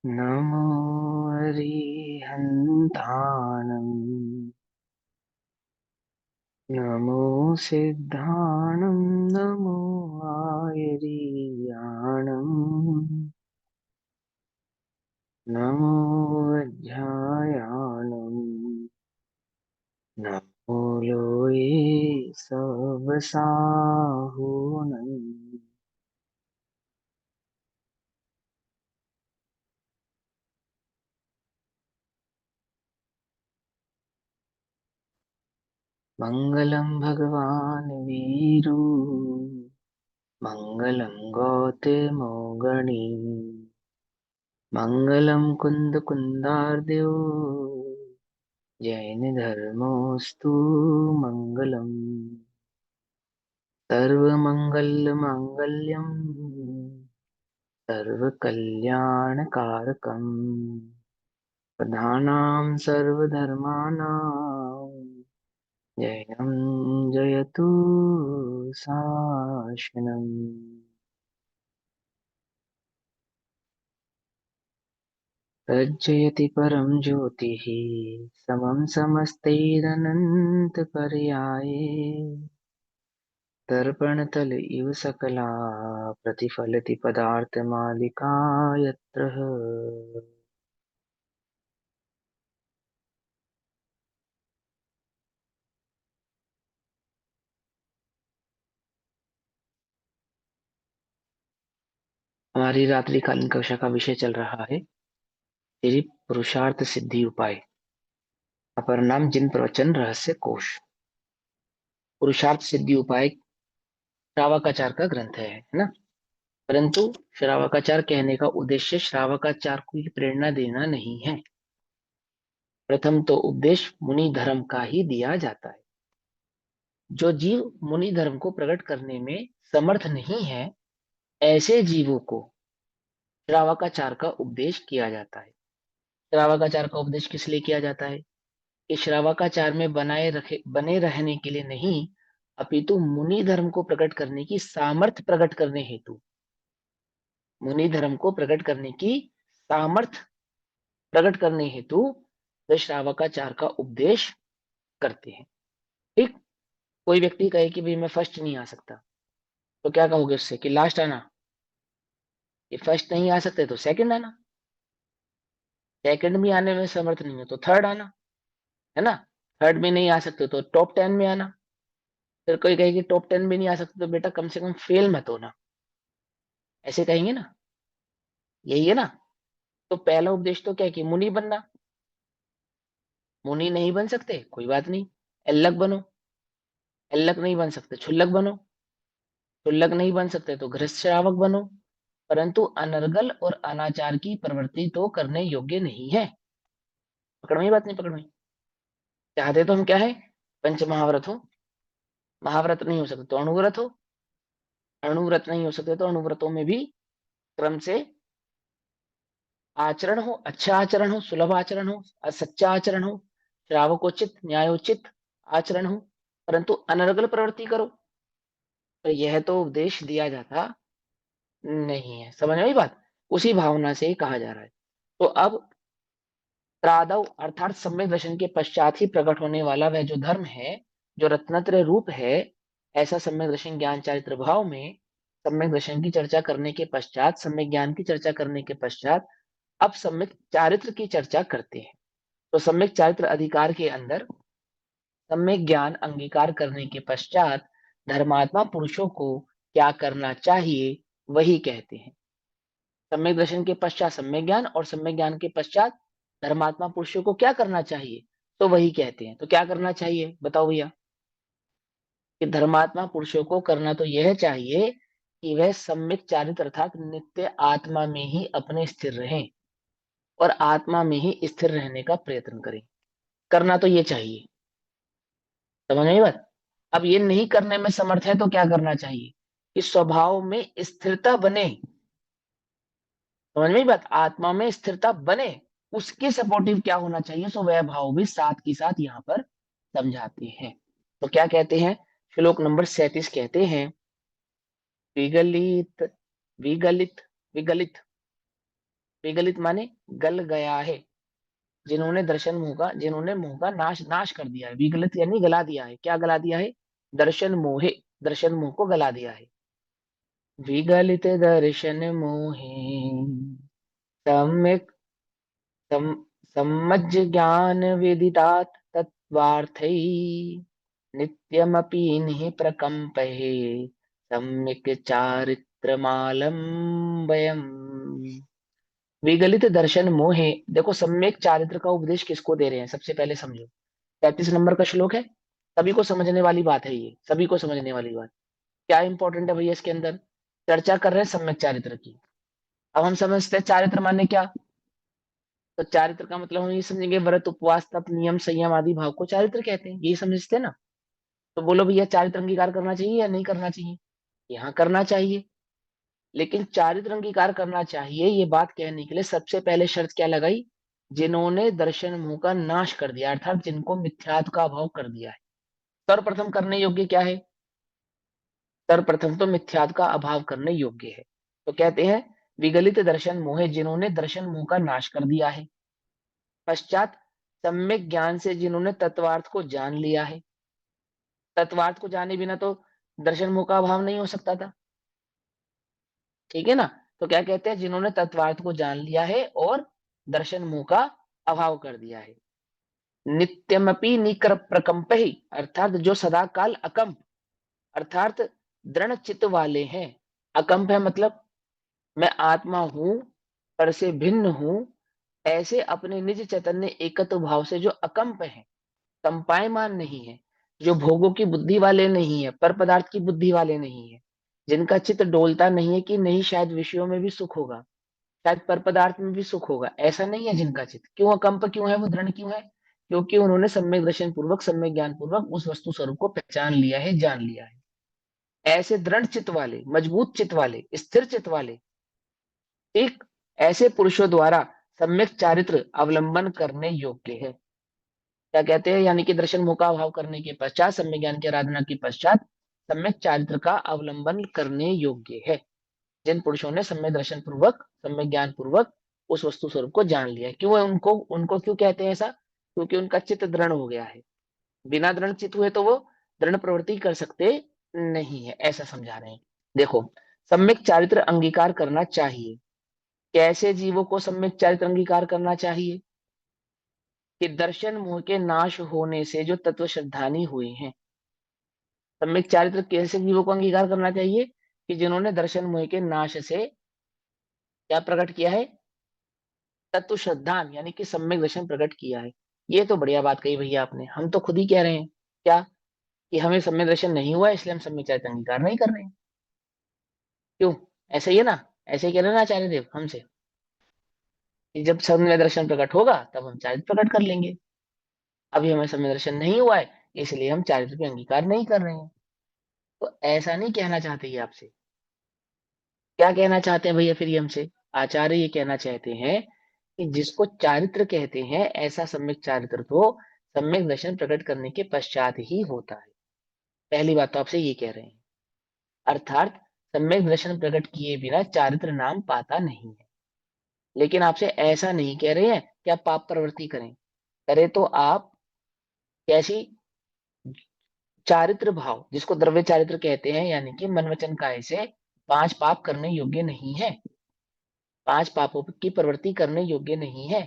नमो अरिहन्ताणम् नमो सिद्धाणम् नमो आयर्याणम् नमो अध्यायाणम् नमो लोये सवसाहुनम् मङ्गलं भगवान् वीरू मङ्गलं गौतमोगणी मङ्गलं कुन्दकुन्दार्द्यो जैन धर्मोऽस्तु मङ्गलम् सर्वमङ्गलमाङ्गल्यं सर्वकल्याणकारकम् प्रधानां सर्वधर्माणां जयं जयतु शासनम् प्रज्वलति परं ज्योतिः समं समस्तैरनन्तपर्याये दर्पणतल इव सकला प्रतिफलति पदार्थमालिका यत्र। हमारी रात्रिकालीन कक्षा का विषय चल रहा है तेरी पुरुषार्थ सिद्धि उपाय। अपर नाम जिन प्रवचन रहस्य कोश। पुरुषार्थ सिद्धि उपाय श्रावकाचार का ग्रंथ है ना। परंतु श्रावकाचार कहने का उद्देश्य श्रावकाचार को ही प्रेरणा देना नहीं है। प्रथम तो उपदेश मुनि धर्म का ही दिया जाता है। जो जीव मुनि धर्म को प्रकट करने में समर्थ नहीं है, ऐसे जीवों को श्रावकाचार का उपदेश किया जाता है। श्रावकाचार का उपदेश किस लिए किया जाता है कि श्रावकाचार में बने रहने के लिए नहीं, अपितु मुनि धर्म को प्रकट करने की सामर्थ्य प्रकट करने हेतु, मुनि धर्म को प्रकट करने की सामर्थ्य प्रकट करने हेतु वे श्रावकाचार का उपदेश करते हैं। ठीक। कोई व्यक्ति कहे कि भाई मैं फर्स्ट नहीं आ सकता, तो क्या कहोगे उससे कि लास्ट आना। ये फर्स्ट नहीं आ सकते तो सेकंड आना, सेकंड भी आने में समर्थ नहीं हो तो थर्ड आना, है ना। थर्ड में नहीं आ सकते तो टॉप 10 में आना। फिर कोई कहे कि टॉप 10 भी नहीं आ सकते तो बेटा कम से कम फेल मत होना, ऐसे कहेंगे ना। यही है ना। तो पहला उपदेश तो क्या है कि मुनि बनना। मुनि नहीं बन सकते कोई बात नहीं, एल्लक बनो। एल्लक नहीं बन सकते क्षुल्लक बनो। क्षुल्लक नहीं बन सकते तो गृहस्थ श्रावक बनो। परंतु अनर्गल और अनाचार की प्रवृत्ति तो करने योग्य नहीं है। पकड़ में ही बात नहीं पकड़ में। चाहते तो हम क्या है, पंच महाव्रत हो। महाव्रत नहीं हो सकते तो अणुव्रत हो। अणुव्रत नहीं हो सकते तो अणुव्रतों में भी क्रम से आचरण हो, अच्छा आचरण हो, सुलभ आचरण हो, सच्चा आचरण हो, श्रावकोचित न्यायोचित आचरण हो, परंतु अनर्गल प्रवृत्ति करो तो यह तो उपदेश दिया जाता नहीं है। समझ में आई बात। उसी भावना से ही कहा जा रहा है। तो अब त्रादव अर्थात सम्यक दर्शन के पश्चात ही प्रकट होने वाला वह जो धर्म है, जो रत्नत्रय रूप है, ऐसा सम्यक दर्शन ज्ञान चारित्र भाव में सम्यक दर्शन की चर्चा करने के पश्चात, सम्यक ज्ञान की चर्चा करने के पश्चात अब सम्यक चारित्र की चर्चा करते हैं। तो सम्यक चारित्र अधिकार के अंदर सम्यक ज्ञान अंगीकार करने के पश्चात धर्मात्मा पुरुषों को क्या करना चाहिए वही कहते हैं। सम्यक दर्शन के पश्चात सम्यक ज्ञान और सम्यक ज्ञान के पश्चात धर्मात्मा पुरुषों को क्या करना चाहिए तो वही कहते हैं। तो क्या करना चाहिए बताओ भैया। कि धर्मात्मा पुरुषों को करना तो यह चाहिए कि वह सम्यक चारित्र अर्थात नित्य आत्मा में ही अपने स्थिर रहें और आत्मा में ही स्थिर रहने का प्रयत्न करें। करना तो ये चाहिए। समझ में आई बात। अब ये नहीं करने में समर्थ है तो क्या करना चाहिए कि स्वभाव में स्थिरता बने। समझ में आई बात। आत्मा में स्थिरता बने, उसके सपोर्टिव क्या होना चाहिए, सो वह भाव भी साथ की साथ यहाँ पर समझाते हैं। तो क्या कहते हैं, श्लोक नंबर 37 कहते हैं विगलित विगलित विगलित विगलित माने गल गया है, जिन्होंने मोह का नाश नाश कर दिया है। विगलित यानी गला दिया है। क्या गला दिया है? दर्शन मोहे, दर्शन मोह को गला दिया है। विगलित दर्शन मोहे सम्यक सम, सम्मज्ज ज्ञान विदितात् तत्वार्थै नित्यमपि निः प्रकम्पहे सम्यक चारित्रमालम्बयम्। विगलित दर्शन मोहे, देखो सम्यक चारित्र का उपदेश किसको दे रहे हैं, सबसे पहले समझो। 35 नंबर का श्लोक है, सभी को समझने वाली बात है, ये सभी को समझने वाली बात। क्या इंपॉर्टेंट है भैया इसके अंदर? चर्चा कर रहे हैं सम्यक चारित्र की। अब हम समझते हैं चारित्र माने क्या। तो चारित्र का मतलब हम ये समझेंगे, व्रत उपवास तप नियम संयम आदि भाव को चारित्र कहते हैं, यही समझते हैं ना। तो बोलो भैया, चारित्र अंगीकार करना चाहिए या नहीं करना चाहिए? यहाँ करना चाहिए। लेकिन चारित्र अंगीकार करना चाहिए, ये बात कहने के लिए सबसे पहले शर्त क्या लगाई? जिन्होंने दर्शन मोह का नाश कर दिया, अर्थात जिनको मिथ्यात्व का अभाव कर दिया है। सर्वप्रथम करने योग्य क्या है? सर्वप्रथम तो मिथ्यात्व का अभाव करने योग्य है। तो कहते हैं विगलित दर्शन मोह, जिन्होंने दर्शन मोह का नाश कर दिया है। पश्चात सम्यक ज्ञान से जिन्होंने तत्वार्थ को जान लिया है। तत्वार्थ को जाने बिना तो दर्शन मोह का अभाव नहीं हो सकता था, ठीक है ना। तो क्या कहते हैं? जिन्होंने तत्वार्थ को जान लिया है और दर्शन मोह का अभाव कर दिया है। नित्यमपि निकर प्रकंप ही, अर्थात जो सदा काल अकंप, अर्थात दृढ़ चित्त वाले हैं। अकंप है मतलब मैं आत्मा हूं, पर से भिन्न हूं, ऐसे अपने निज चैतन्य एकत्व भाव से जो अकंप है, कंपायमान नहीं है, जो भोगों की बुद्धि वाले नहीं है, पर पदार्थ की बुद्धि वाले नहीं है, जिनका चित्त डोलता नहीं है कि नहीं शायद विषयों में भी सुख होगा, शायद पर पदार्थ में भी सुख होगा, ऐसा नहीं है जिनका चित्त। क्यों अकंप, क्यों है वो दृढ़, क्यों है? क्योंकि उन्होंने सम्यक दर्शन पूर्वक सम्यक ज्ञान पूर्वक उस वस्तु स्वरूप को पहचान लिया है, जान लिया है। ऐसे दृढ़ चित्त वाले, मजबूत चित्त वाले, स्थिर चित्त वाले, एक ऐसे पुरुषों द्वारा सम्यक चारित्र अवलंबन करने योग्य है। क्या कहते हैं? यानी कि दर्शन मोह का अभाव करने के पश्चात, सम्यक ज्ञान की आराधना के पश्चात सम्यक चारित्र का अवलंबन करने योग्य है। जिन पुरुषों ने सम्यक दर्शन पूर्वक सम्यक ज्ञान पूर्वक उस वस्तु स्वरूप को जान लिया है। क्यों है उनको, उनको क्यों कहते हैं ऐसा? क्योंकि उनका चित्त दृढ़ हो गया है। बिना दृढ़ चित्त हुए तो वो दृढ़ प्रवृत्ति कर सकते नहीं है, ऐसा समझा रहे हैं। देखो, सम्यक चारित्र अंगीकार करना चाहिए। कैसे जीवों को सम्यक चारित्र अंगीकार करना चाहिए? कि दर्शन मोह के नाश होने से जो तत्व श्रद्धानी हुए हैं। सम्यक चारित्र कैसे जीवों को अंगीकार करना चाहिए? कि जिन्होंने दर्शन मोह के नाश से क्या प्रकट किया है? तत्व श्रद्धान, यानी कि सम्यक दर्शन प्रकट किया है। ये तो बढ़िया बात कही भैया आपने। हम तो खुद ही कह रहे हैं क्या, कि हमें सम्यक दर्शन नहीं हुआ इसलिए हम सम्यक चारित्र अंगीकार नहीं कर रहे हैं। क्यों? ऐसे ही है ना, ऐसे ही कह रहे हैं ना आचार्य देव हमसे, कि जब सम्यक दर्शन प्रकट होगा तब हम चारित्र प्रकट कर लेंगे। अभी हमें सम्यक दर्शन नहीं हुआ है, इसलिए हम चारित्र पे अंगीकार नहीं कर रहे हैं। तो ऐसा नहीं कहना चाहते ये आपसे। क्या कहना चाहते हैं भैया फिर ये हमसे? आचार्य ये कहना चाहते हैं कि जिसको चारित्र कहते हैं, ऐसा सम्यक चारित्र तो सम्यक दर्शन प्रकट करने के पश्चात ही होता है। पहली बात तो आपसे ये कह रहे हैं। अर्थात सम्यक दर्शन प्रकट किए बिना चारित्र नाम पाता नहीं है। लेकिन आपसे ऐसा नहीं कह रहे हैं कि आप पाप प्रवृत्ति करें। करे तो आप कैसी? चारित्र भाव, जिसको द्रव्य चारित्र कहते हैं, यानी कि मन वचन काया से 5 पाप करने योग्य नहीं है। 5 पापों की प्रवृत्ति करने योग्य नहीं है।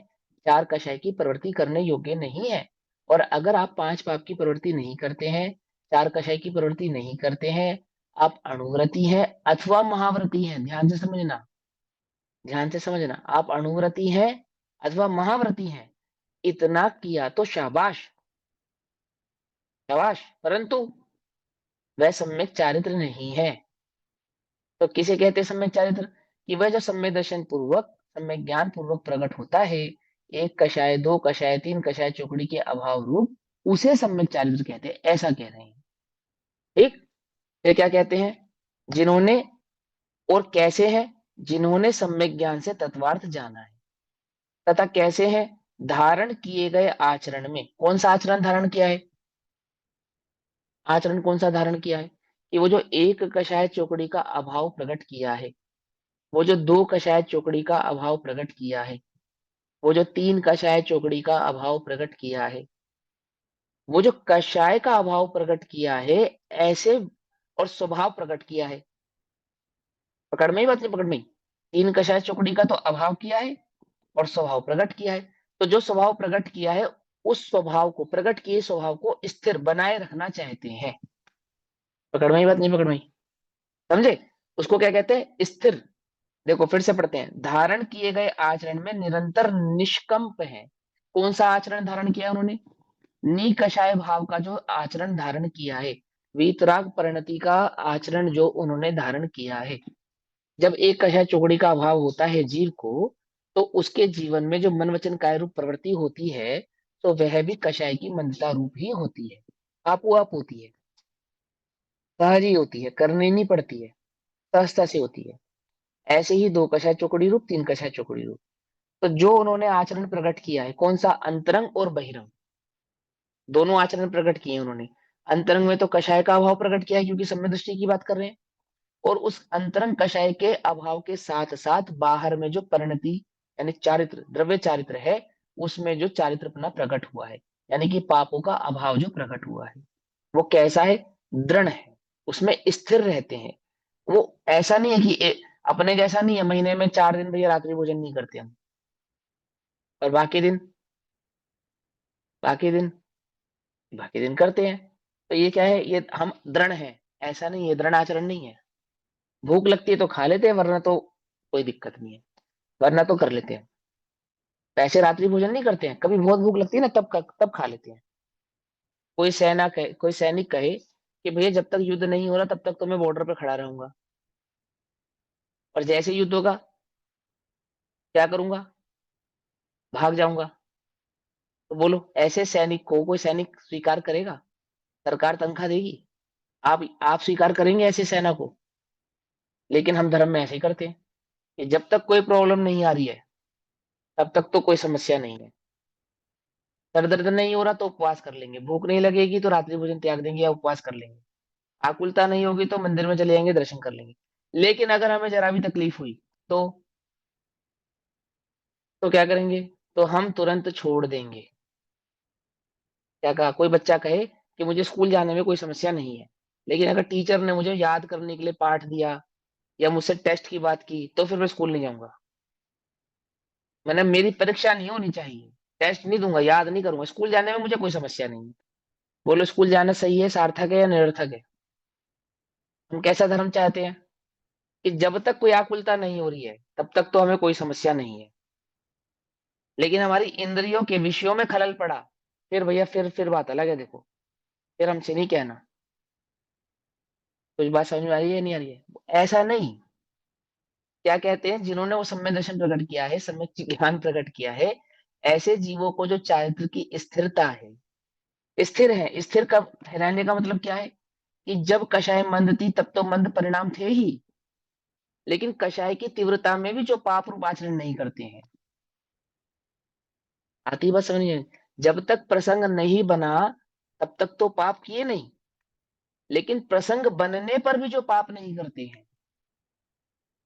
4 कषाय की प्रवृत्ति करने योग्य नहीं है। और अगर आप 5 पाप की प्रवृत्ति नहीं करते हैं, 4 कषाय की प्रवृत्ति नहीं करते हैं, आप अणुव्रती हैं अथवा महाव्रती हैं, ध्यान से समझना, ध्यान से समझना, आप अणुव्रती हैं अथवा महाव्रती हैं, इतना किया तो शाबाश, शाबाश, परंतु वह सम्यक चारित्र नहीं है। तो किसे कहते हैं सम्यक चारित्र? कि वह जो सम्यक दर्शन पूर्वक सम्यक ज्ञान पूर्वक प्रकट होता है, 1 कषाय 2 कषाय 3 कषाय चौकड़ी के अभाव रूप, उसे सम्यक चारित्र कहते हैं, ऐसा कह रहे हैं। ठीक। फिर क्या कहते हैं? जिन्होंने, और कैसे है? जिन्होंने सम्यक ज्ञान से तत्वार्थ जाना है, तथा कैसे है? धारण किए गए आचरण में। कौन सा आचरण धारण किया है? आचरण कौन सा धारण किया है? कि वो जो 1 कषाय चौकड़ी का अभाव प्रकट किया है, वो जो दो कषाय चौकड़ी का अभाव प्रकट किया है, वो जो तीन कषाय चौकड़ी का अभाव प्रकट किया है, वो जो कषाय का अभाव प्रकट किया है, ऐसे और स्वभाव प्रकट किया है। पकड़ में ही बात नहीं, पकड़ में ही। तीन कषाय चौकड़ी का तो अभाव किया है और स्वभाव प्रकट किया है। तो जो स्वभाव प्रकट किया है, उस स्वभाव को, प्रकट किए स्वभाव को स्थिर बनाए रखना चाहते हैं। पकड़ में ही बात नहीं, पकड़ में ही। समझे? उसको क्या कहते हैं? स्थिर। देखो फिर से पढ़ते हैं। धारण किए गए आचरण में निरंतर निष्कंप है। कौन सा आचरण धारण किया उन्होंने? निकषाय भाव का जो आचरण धारण किया है, वीतराग परिणति का आचरण जो उन्होंने धारण किया है। जब एक कषाय चौकड़ी का अभाव होता है जीव को, तो उसके जीवन में जो मन वचन काय रूप प्रवृत्ति होती है, तो वह भी कषाय की मंदता रूप ही होती है। आपो आप होती है, सहज ही होती है, करनी नहीं पड़ती है, सहजता से होती है। ऐसे ही दो कषाय चौकड़ी रूप, तीन कषाय चौकड़ी रूप। तो जो उन्होंने आचरण प्रकट किया है, कौन सा? अंतरंग और बहिरंग, दोनों आचरण प्रकट किए उन्होंने। अंतरंग में तो कषाय का अभाव प्रकट किया है, क्योंकि सम्यक दृष्टि की बात कर रहे हैं। और उस अंतरंग कषाय के अभाव के साथ साथ बाहर में जो परिणति, यानी चारित्र, द्रव्य चारित्र है, उसमें जो चारित्रपना प्रकट हुआ है, यानी कि पापों का अभाव जो प्रकट हुआ है, वो कैसा है? दृढ़ है, उसमें स्थिर रहते हैं। वो ऐसा नहीं है कि अपने जैसा नहीं है, महीने में 4 दिन भैया रात्रि भोजन नहीं करते हम, और बाकी दिन बाकी दिन करते हैं। तो ये क्या है? ये हम दृढ़ हैं, ऐसा नहीं है, दृढ़ आचरण नहीं है। भूख लगती है तो खा लेते हैं, वरना तो कोई दिक्कत नहीं है, वरना तो कर लेते हैं। पैसे रात्रि भोजन नहीं करते हैं, कभी बहुत भूख लगती है ना, तब खा लेते हैं। कोई सैनिक कहे कि भैया जब तक युद्ध नहीं हो रहा तब तक तो मैं बॉर्डर पे खड़ा रहूंगा, और जैसे युद्ध होगा क्या करूंगा? भाग जाऊंगा। तो बोलो, ऐसे सैनिक को कोई सैनिक स्वीकार करेगा? सरकार तनख्वाह देगी? आप स्वीकार करेंगे ऐसे सेना को? लेकिन हम धर्म में ऐसे ही करते हैं कि जब तक कोई प्रॉब्लम नहीं आ रही है, तब तक तो कोई समस्या नहीं है। सर दर्द नहीं हो रहा तो उपवास कर लेंगे, भूख नहीं लगेगी तो रात्रि भोजन त्याग देंगे या उपवास कर लेंगे, आकुलता नहीं होगी तो मंदिर में चले जाएंगे, दर्शन कर लेंगे। लेकिन अगर हमें जरा भी तकलीफ हुई तो क्या करेंगे? तो हम तुरंत छोड़ देंगे। क्या कहा? कोई बच्चा कहे कि मुझे स्कूल जाने में कोई समस्या नहीं है, लेकिन अगर टीचर ने मुझे याद करने के लिए पाठ दिया या मुझसे टेस्ट की बात की, तो फिर मैं स्कूल नहीं जाऊंगा। मैंने, मेरी परीक्षा नहीं होनी चाहिए, टेस्ट नहीं दूंगा, याद नहीं करूंगा, स्कूल जाने में मुझे कोई समस्या नहीं है। बोलो, स्कूल जाना सही है, सार्थक है या निरर्थक है? हम कैसा धर्म चाहते हैं कि जब तक कोई आकुलता नहीं हो रही है तब तक तो हमें कोई समस्या नहीं है, लेकिन हमारी इंद्रियों के विषयों में खलल पड़ा, फिर भैया फिर बात अलग है। देखो, फिर हमसे नहीं कहना। कुछ बात समझ में आ रही है, नहीं आ रही है? ऐसा नहीं। क्या कहते हैं? जिन्होंने वो सम्यक दर्शन प्रकट किया है, सम्यक ज्ञान प्रकट किया है, ऐसे जीवों को जो चारित्र की स्थिरता है, स्थिर है। स्थिर का रहने का मतलब क्या है? कि जब कषाय मंद थी तब तो मंद परिणाम थे ही, लेकिन कषाय की तीव्रता में भी जो पाप रूप आचरण नहीं करते हैं। आती बात समझिए। जब तक प्रसंग नहीं बना तब तक तो पाप किए नहीं, लेकिन प्रसंग बनने पर भी जो पाप नहीं करते हैं।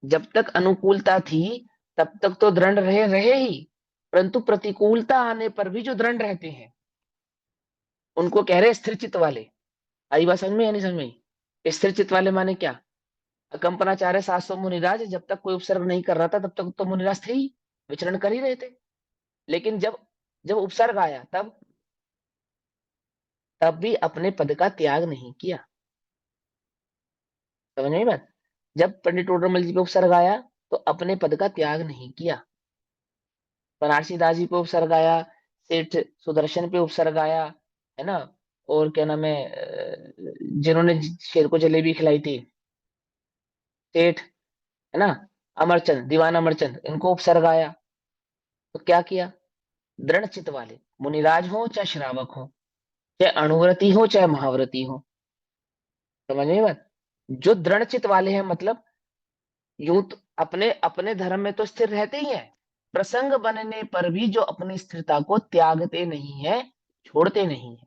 जब तक अनुकूलता थी तब तक तो दृढ़ रहे ही, परंतु प्रतिकूलता आने पर भी जो दृढ़ रहते हैं, उनको कह रहे स्थिर चित्त वाले। आई बात समझ में या नहीं समझ में? स्थिर चित्त वाले माने क्या? अकंपनाचार्य 700 मुनिराज जब तक कोई उपसर्ग नहीं कर रहा था तब तक तो मुनिराज थे ही, विचरण कर ही रहे थे। लेकिन जब जब उपसर्ग आया, तब भी अपने पद का त्याग नहीं किया। समझ में आई बात? जब पंडित टोडरमल जी पे उपसर्ग आया, तो अपने पद का त्याग नहीं किया। बनारसी दास जी पे उपसर्ग आया, सेठ सुदर्शन पे उपसर्ग आया, है ना? और क्या नाम है, जिन्होंने शेर को जलेबी खिलाई थी, सेठ, है ना, अमरचंद, दीवान अमरचंद, इनको उपसर्ग आया। तो क्या किया? दृढ़ चित्त वाले, मुनिराज हो चाहे श्रावक हो, चाहे अणुव्रती हो चाहे महाव्रती हो। समझ में बात? जो दृढ़ चित्त वाले हैं, मतलब यूं तो अपने अपने धर्म में तो स्थिर रहते ही हैं, प्रसंग बनने पर भी जो अपनी स्थिरता को त्यागते नहीं है, छोड़ते नहीं है।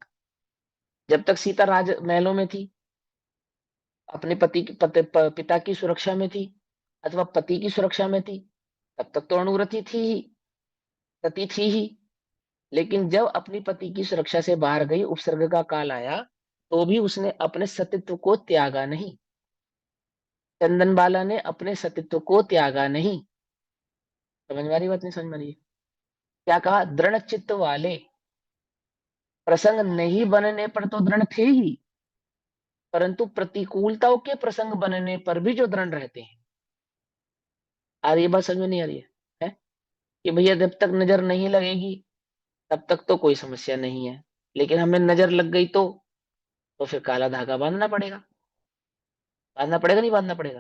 जब तक सीता राज महलों में थी, अपने पिता की सुरक्षा में थी, अथवा पति की सुरक्षा में थी, तब तक तो अणुव्रति थी ही, सती थी ही। लेकिन जब अपनी पति की सुरक्षा से बाहर गई, उपसर्ग का काल आया, तो भी उसने अपने सतीत्व को त्यागा नहीं। चंदन बाला ने अपने सतीत्व को त्यागा नहीं। समझ में आ रही बात, नहीं समझ में आ रही है? क्या कहा, दृढ़ चित्त वाले प्रसंग नहीं बनने पर तो दृढ़ थे ही, परंतु प्रतिकूलताओं के प्रसंग बनने पर भी जो दृढ़ रहते हैं। आ रही है बात, समझ में नहीं आ रही है? कि भैया जब तक नजर नहीं लगेगी तब तक तो कोई समस्या नहीं है, लेकिन हमें नजर लग गई तो फिर काला धागा बांधना पड़ेगा। बांधना पड़ेगा, नहीं बांधना पड़ेगा?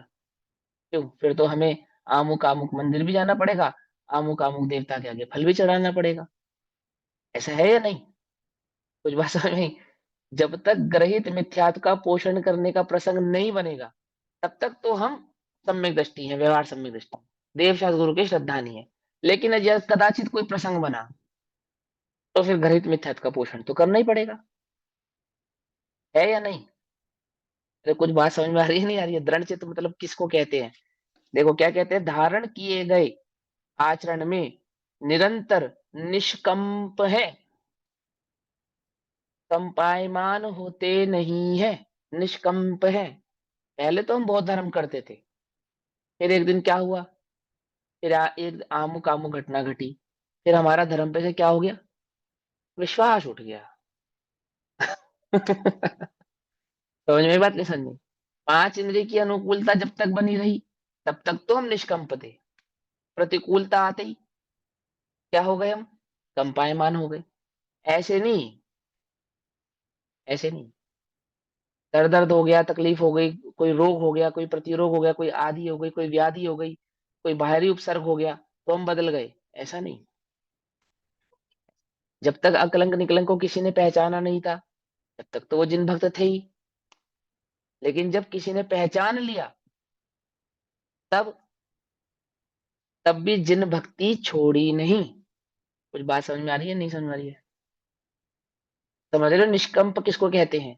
क्यों? फिर तो हमें आमुक आमुक मंदिर भी जाना पड़ेगा, आमुक आमुक देवता के आगे फल भी चढ़ाना पड़ेगा। ऐसा है या नहीं? कुछ बात समझ में आई? जब तक ग्रहित मिथ्यात्व का पोषण करने का प्रसंग नहीं बनेगा, तब तक तो हम सम्यक दृष्टि है, व्यवहार सम्यक दृष्टि, देव शास्त्र गुरु की श्रद्धा नहीं है। लेकिन यदि कदाचित कोई प्रसंग बना, तो फिर ग्रहित मिथ्यात्व का पोषण तो करना ही पड़ेगा। है या नहीं? अरे कुछ बात समझ में आ रही है, नहीं आ रही है? दृढ़ चित्त मतलब किसको कहते हैं? देखो क्या कहते हैं, धारण किए गए आचरण में निरंतर निष्कंप है, कंपायमान होते नहीं है, निष्कंप है। पहले तो हम बहुत धर्म करते थे, फिर एक दिन क्या हुआ, फिर एक आमुक आमुक घटना घटी, फिर हमारा धर्म पे से क्या हो गया, विश्वास उठ गया। समझ में बात, नहीं समझ? पांच इंद्रिय की अनुकूलता जब तक बनी रही, तब तक तो हम निष्कंप थे। प्रतिकूलता आते ही क्या हो गए हम, कंपायमान हो गए। ऐसे नहीं, ऐसे नहीं। सर दर्द हो गया, तकलीफ हो गई, कोई रोग हो गया, कोई प्रतिरोग हो गया, कोई आदि हो गई, कोई व्याधि हो गई, कोई बाहरी उपसर्ग हो गया, तो हम बदल गए, ऐसा नहीं। जब तक अकलंक निकलंक को किसी ने पहचाना नहीं था, तब तक तो वो जिन भक्त थे ही। लेकिन जब किसी ने पहचान लिया, तब तब भी जिन भक्ति छोड़ी नहीं। कुछ बात समझ में आ रही है, नहीं समझ में आ रही है? समझ रहे हो निष्कंप किसको कहते हैं?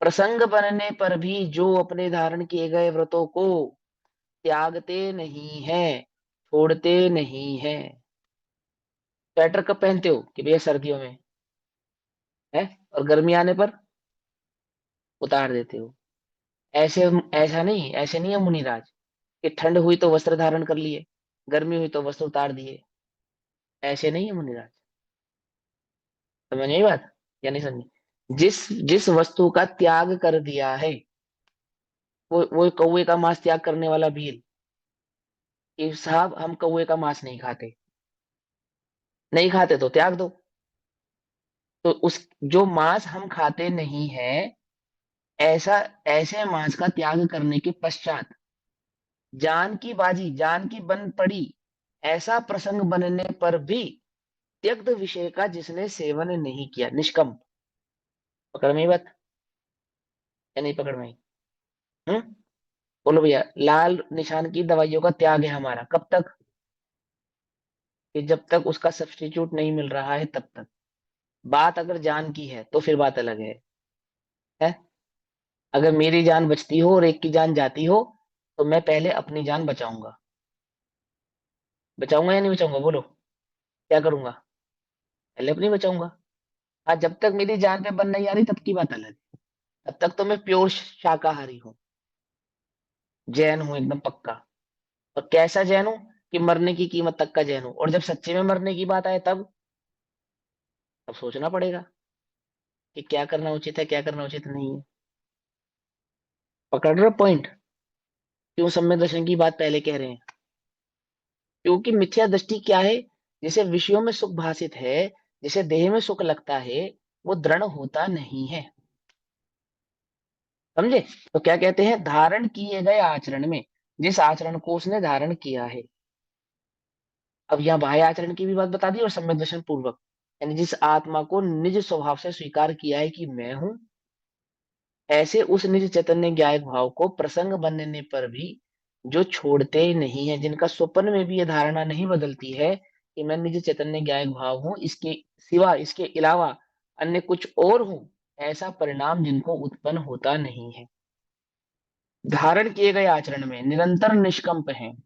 प्रसंग बनने पर भी जो अपने धारण किए गए व्रतों को त्यागते नहीं है, छोड़ते नहीं है। स्वेटर कब पहनते हो? कि भैया सर्दियों में है, और गर्मी आने पर उतार देते हो। ऐसे, ऐसा नहीं, ऐसे नहीं है मुनिराज, कि ठंड हुई तो वस्त्र धारण कर लिए, गर्मी हुई तो वस्त्र उतार दिए। ऐसे नहीं है मुनिराज। समझ नहीं बात, या नहीं समझी? जिस जिस वस्तु का त्याग कर दिया है, वो कौवे का मांस त्याग करने वाला भील, कि साहब हम कौवे का मांस नहीं खाते, नहीं खाते तो त्याग दो। तो उस जो मांस हम खाते नहीं है, ऐसा ऐसे मांस का त्याग करने के पश्चात जान की बाजी, जान की बन पड़ी, ऐसा प्रसंग बनने पर भी त्यक्त विषय का जिसने सेवन नहीं किया, निष्कंप। पकड़ में ही बात, या नहीं पकड़ में ही? हम्म? बोलो भैया, लाल निशान की दवाइयों का त्याग है हमारा कब तक? कि जब तक उसका सब्स्टिट्यूट नहीं मिल रहा है तब तक। बात अगर जान की है तो फिर बात अलग है? अगर मेरी जान बचती हो और एक की जान जाती हो, तो मैं पहले अपनी जान बचाऊंगा। बचाऊंगा या नहीं बचाऊंगा, बोलो? क्या करूंगा? पहले अपनी बचाऊंगा। हाँ, जब तक मेरी जान पे बन नहीं आ रही तब की बात अलग है। तब तक तो मैं प्योर शाकाहारी हूँ, जैन हूँ एकदम पक्का। और कैसा जैन हूँ, कि मरने की कीमत तक का जैन हूँ। और जब सच्चे में मरने की बात आए, तब सोचना पड़ेगा कि क्या करना उचित है, क्या करना उचित नहीं है। पकड़ रहे पॉइंट? क्यों सम्यक दर्शन की बात पहले कह रहे हैं? क्योंकि मिथ्या दृष्टि क्या है, जिसे विषयों में सुख भासित है, जिसे देह में सुख लगता है, वो दृढ़ होता नहीं है। समझे? तो क्या कहते हैं, धारण किए गए आचरण में, जिस आचरण को उसने धारण किया है। अब यहाँ बाह्य आचरण की भी बात बता दी और सम्यक दर्शन पूर्वक, यानी जिस आत्मा को निज स्वभाव से स्वीकार किया है कि मैं हूं, ऐसे उस निज चैतन्य ज्ञायक भाव को प्रसंग बनने पर भी जो छोड़ते ही नहीं है, जिनका स्वप्न में भी यह धारणा नहीं बदलती है कि मैं निज चैतन्य ज्ञायक भाव हूं, इसके सिवा, इसके अलावा अन्य कुछ और हूं, ऐसा परिणाम जिनको उत्पन्न होता नहीं है। धारण किए गए आचरण में निरंतर निष्कंप हैं,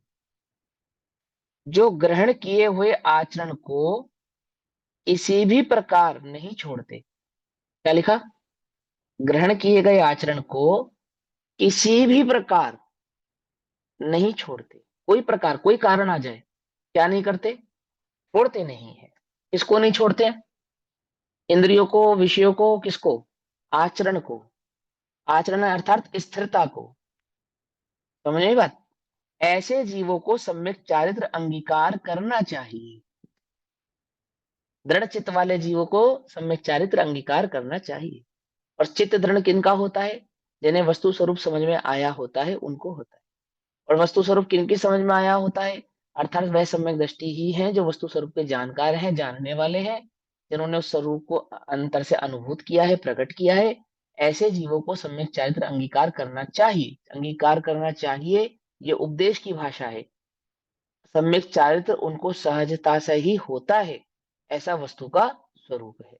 जो ग्रहण किए हुए आचरण को किसी भी प्रकार नहीं छोड़ते। क्या लिखा? ग्रहण किए गए आचरण को किसी भी प्रकार नहीं छोड़ते। कोई प्रकार, कोई कारण आ जाए, क्या नहीं करते? छोड़ते नहीं है। किसको नहीं छोड़ते? इंद्रियों को, विषयों को, किसको? आचरण को। आचरण अर्थात स्थिरता को। समझ में बात? ऐसे जीवों को सम्यक चारित्र अंगीकार करना चाहिए। दृढ़ चित्त वाले जीवों को सम्यक चारित्र अंगीकार करना चाहिए। और चित्त दृढ़ किनका होता है? जिन्हें वस्तु स्वरूप समझ में आया होता है, उनको होता है। और वस्तु स्वरूप किनकी समझ में आया होता है? अर्थात वह सम्यक दृष्टि ही है जो वस्तु स्वरूप के जानकार हैं, जानने वाले हैं, जिन्होंने उस स्वरूप को अंतर से अनुभूत किया है, प्रकट किया है। ऐसे जीवों को सम्यक चारित्र अंगीकार करना चाहिए। अंगीकार करना चाहिए, ये उपदेश की भाषा है। सम्यक चारित्र उनको सहजता से ही होता है, ऐसा वस्तु का स्वरूप है।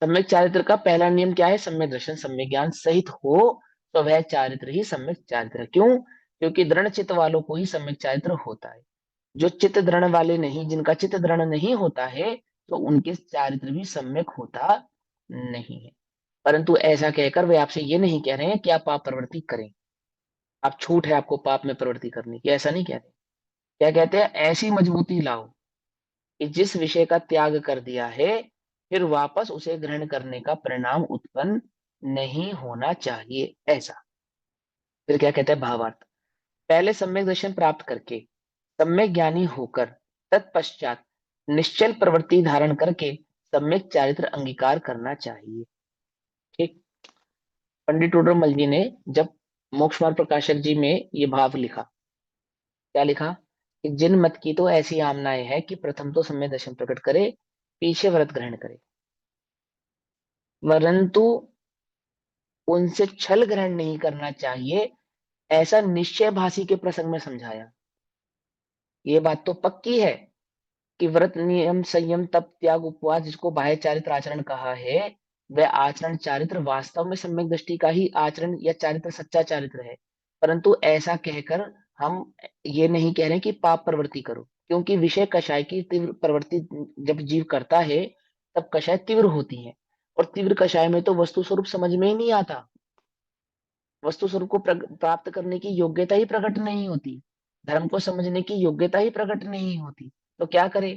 सम्यक चारित्र का पहला नियम क्या है? सम्यक दर्शन सम्यक ज्ञान सहित हो तो वह चारित्र ही सम्यक चारित्र है। क्यों? क्योंकि दृढ़ चित्त वालों को ही सम्यक चारित्र होता है। जो चित्त दृढ़ वाले नहीं, जिनका चित्त दृढ़ नहीं होता है, तो उनके चारित्र भी सम्यक होता नहीं है। परंतु ऐसा कहकर वे आपसे ये नहीं कह रहे हैं कि आप पाप प्रवृत्ति करें, आप छूट है आपको पाप में प्रवृत्ति करने की, ऐसा नहीं कह रहे। क्या कहते हैं? ऐसी मजबूती लाओ कि जिस विषय का त्याग कर दिया है, फिर वापस उसे ग्रहण करने का परिणाम उत्पन्न नहीं होना चाहिए, ऐसा। फिर क्या कहते हैं भावार्थ? पहले सम्यक दर्शन प्राप्त करके, सम्यक ज्ञानी होकर, तत्पश्चात निश्चल प्रवृत्ति धारण करके सम्यक चारित्र अंगीकार करना चाहिए। ठीक। पंडित टोडरमल जी ने जब मोक्ष मार्ग प्रकाशक जी में ये भाव लिखा, क्या लिखा? कि जिन मत की तो ऐसी आमनाएं है कि प्रथम तो सम्यक दर्शन प्रकट करे, पीछे व्रत ग्रहण करे, परंतु उनसे छल ग्रहण नहीं करना चाहिए, ऐसा निश्चय भाषी के प्रसंग में समझाया। ये बात तो पक्की है कि व्रत, नियम, संयम, तप, त्याग, उपवास, जिसको बाह्य चारित्र आचरण कहा है, वह आचरण चारित्र वास्तव में सम्यक दृष्टि का ही आचरण या चारित्र सच्चा चारित्र है। परंतु ऐसा कहकर हम ये नहीं कह रहे कि पाप प्रवृत्ति करो, क्योंकि विषय कषाय की तीव्र प्रवृत्ति जब जीव करता है, तब कषाय तीव्र होती है। और तीव्र कषाय में तो वस्तु स्वरूप समझ में ही नहीं आता, वस्तु स्वरूप को प्राप्त करने की योग्यता ही प्रकट नहीं होती, धर्म को समझने की योग्यता ही प्रकट नहीं होती। तो क्या करे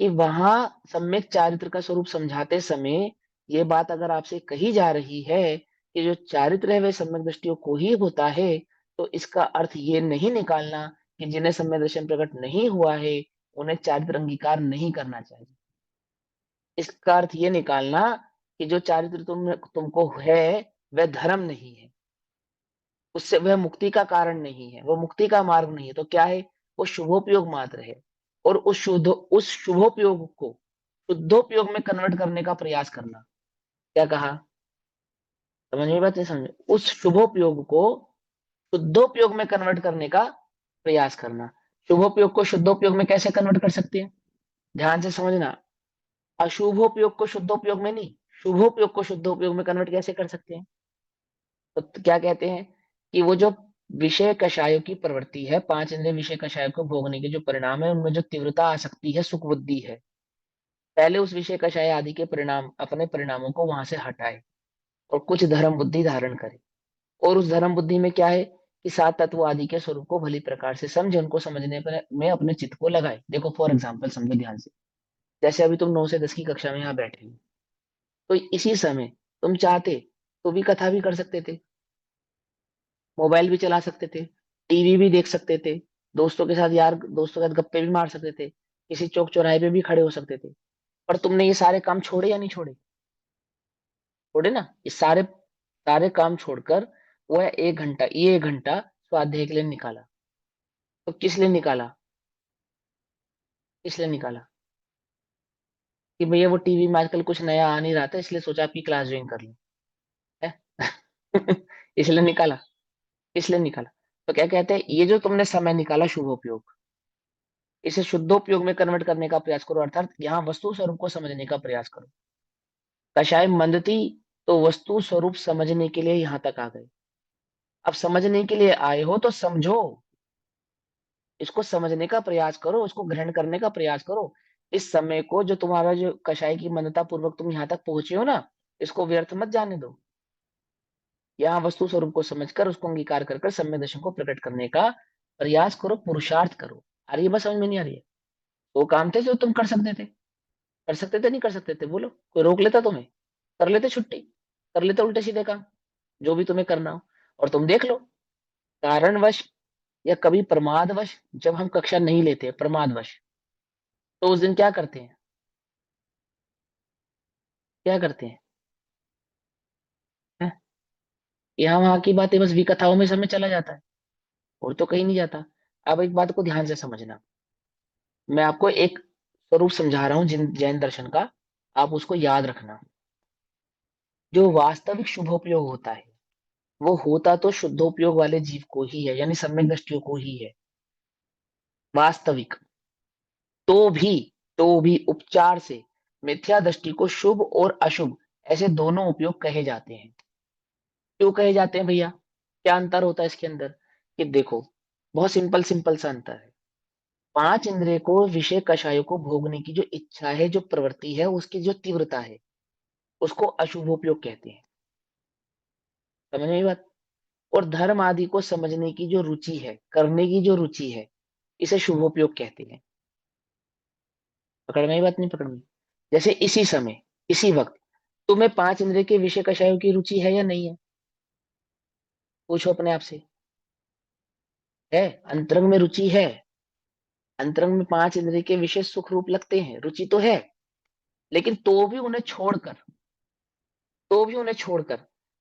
कि वहां सम्यक चारित्र का स्वरूप समझाते समय ये बात अगर आपसे कही जा रही है कि जो चारित्र है वह सम्यक दृष्टियों को ही होता है, तो इसका अर्थ ये नहीं निकालना कि जिन्हें सम्यक दर्शन प्रकट नहीं हुआ है उन्हें चारित्र अंगीकार नहीं करना चाहिए। इसका अर्थ ये निकालना कि जो चारित्र तुमको है वह धर्म नहीं है, उससे वह मुक्ति का कारण नहीं है, वो मुक्ति का मार्ग नहीं है। तो क्या है? वो शुभोपयोग मात्र है। और उस शुभोपयोग को शुद्धोपयोग में कन्वर्ट करने का प्रयास करना। क्या कहा? समझ में बात नहीं? समझ? उस शुभोपयोग को शुद्धोपयोग में कन्वर्ट करने का प्रयास करना। शुभोपयोग को शुद्धोपयोग में कैसे कन्वर्ट कर सकते हैं? ध्यान से समझना। अशुभोपयोग को शुद्धोपयोग में नहीं, शुभोपयोग को शुद्धोपयोग में कन्वर्ट कैसे कर सकते हैं? तो क्या कहते हैं कि वो जो विषय कषायों की प्रवृत्ति है, पांच इंद्रिय विषय कषायों को भोगने के जो परिणाम है, उनमें जो तीव्रता आ सकती है, सुख बुद्धि है, पहले उस विषय कषाय आदि के परिणाम, अपने परिणामों को वहां से हटाए और कुछ धर्म बुद्धि धारण करे। और उस धर्म बुद्धि में क्या है कि सात तत्व आदि के स्वरूप को भली प्रकार से समझे, उनको समझने पर में अपने चित्त को लगाए। देखो फॉर एग्जाम्पल समझो ध्यान से। जैसे अभी तुम 9 से 10 की कक्षा में यहाँ बैठे हो, तो इसी समय तुम चाहते तो भी कथा भी कर सकते थे, मोबाइल भी चला सकते थे, टीवी भी देख सकते थे, दोस्तों के साथ, यार दोस्तों के साथ गप्पे भी मार सकते थे, किसी चौक चौराहे पे भी खड़े हो सकते थे। पर तुमने ये सारे काम छोड़े या नहीं छोड़े? छोड़े ना। ये सारे सारे काम छोड़कर वो है 1 घंटा, ये 1 घंटा स्वाध्याय के लिए निकाला। तो किस लिए निकाला? किस लिए निकाला? कि भैया वो टीवी में आजकल कुछ नया आ नहीं रहा था, इसलिए सोचा आपकी क्लास ज्वाइन कर लूं, है? इसलिए निकाला। इसलिए निकाला। तो क्या कहते हैं, ये जो तुमने समय निकाला शुभोपयोग, इसे शुद्धोपयोग में कन्वर्ट करने का प्रयास करो, अर्थात यहाँ वस्तु स्वरूप को समझने का प्रयास करो। कषाय मंद थी तो वस्तु स्वरूप समझने के लिए यहाँ तक आ गए। अब समझने के लिए आए हो तो समझो, इसको समझने का प्रयास करो, इसको ग्रहण करने का प्रयास करो। इस समय को, जो तुम्हारा जो कषाय की मनता पूर्वक तुम यहाँ तक पहुंचे हो ना, इसको व्यर्थ मत जाने दो। यहाँ वस्तु स्वरूप को समझकर उसको अंगीकार कर कर सम्यक दर्शन को प्रकट करने का प्रयास करो, पुरुषार्थ करो। आ रही है बात समझ में? नहीं आ रही है? वो काम थे जो तुम कर सकते थे, कर सकते थे नहीं कर सकते थे? बोलो, कोई रोक लेता तुम्हें? कर लेते छुट्टी, कर लेते उल्टे सीधे काम, जो भी तुम्हें करना हो। और तुम देख लो, कारणवश या कभी प्रमादवश जब हम कक्षा नहीं लेते, प्रमादवश, तो उस दिन क्या करते हैं? क्या करते हैं? हैं? यहाँ वहां की बातें बस विकथाओं में समय चला जाता है, और तो कहीं नहीं जाता। अब एक बात को ध्यान से समझना, मैं आपको एक स्वरूप समझा रहा हूँ जिन जैन दर्शन का, आप उसको याद रखना। जो वास्तविक शुभोपयोग होता है, वो होता तो शुद्धोपयोग वाले जीव को ही है, यानी सम्यक दृष्टियों को ही है। वास्तविक। तो भी तो भी उपचार से मिथ्या दृष्टि को शुभ और अशुभ ऐसे दोनों उपयोग कहे जाते हैं। क्यों कहे जाते हैं भैया? क्या अंतर होता है इसके अंदर? कि देखो, बहुत सिंपल सिंपल सा अंतर है। पांच इंद्रिय को विषय कषायों को भोगने की जो इच्छा है, जो प्रवृत्ति है, उसकी जो तीव्रता है, उसको अशुभोपयोग कहते हैं। समझ में आई बात? और धर्म आदि को समझने की जो रुचि है, करने की जो रुचि है, इसे शुभोपयोग कहते हैं। पकड़ में आई बात? नहीं पकड़ में? जैसे इसी समय, इसी वक्त तुम्हें पांच इंद्रिय के विषय कषायों की रुचि है या नहीं है? पूछो अपने आप से। है? अंतरंग में रुचि है। अंतरंग में पांच इंद्रिय के विषय सुख रूप लगते हैं, रुचि तो है। लेकिन तो भी उन्हें छोड़कर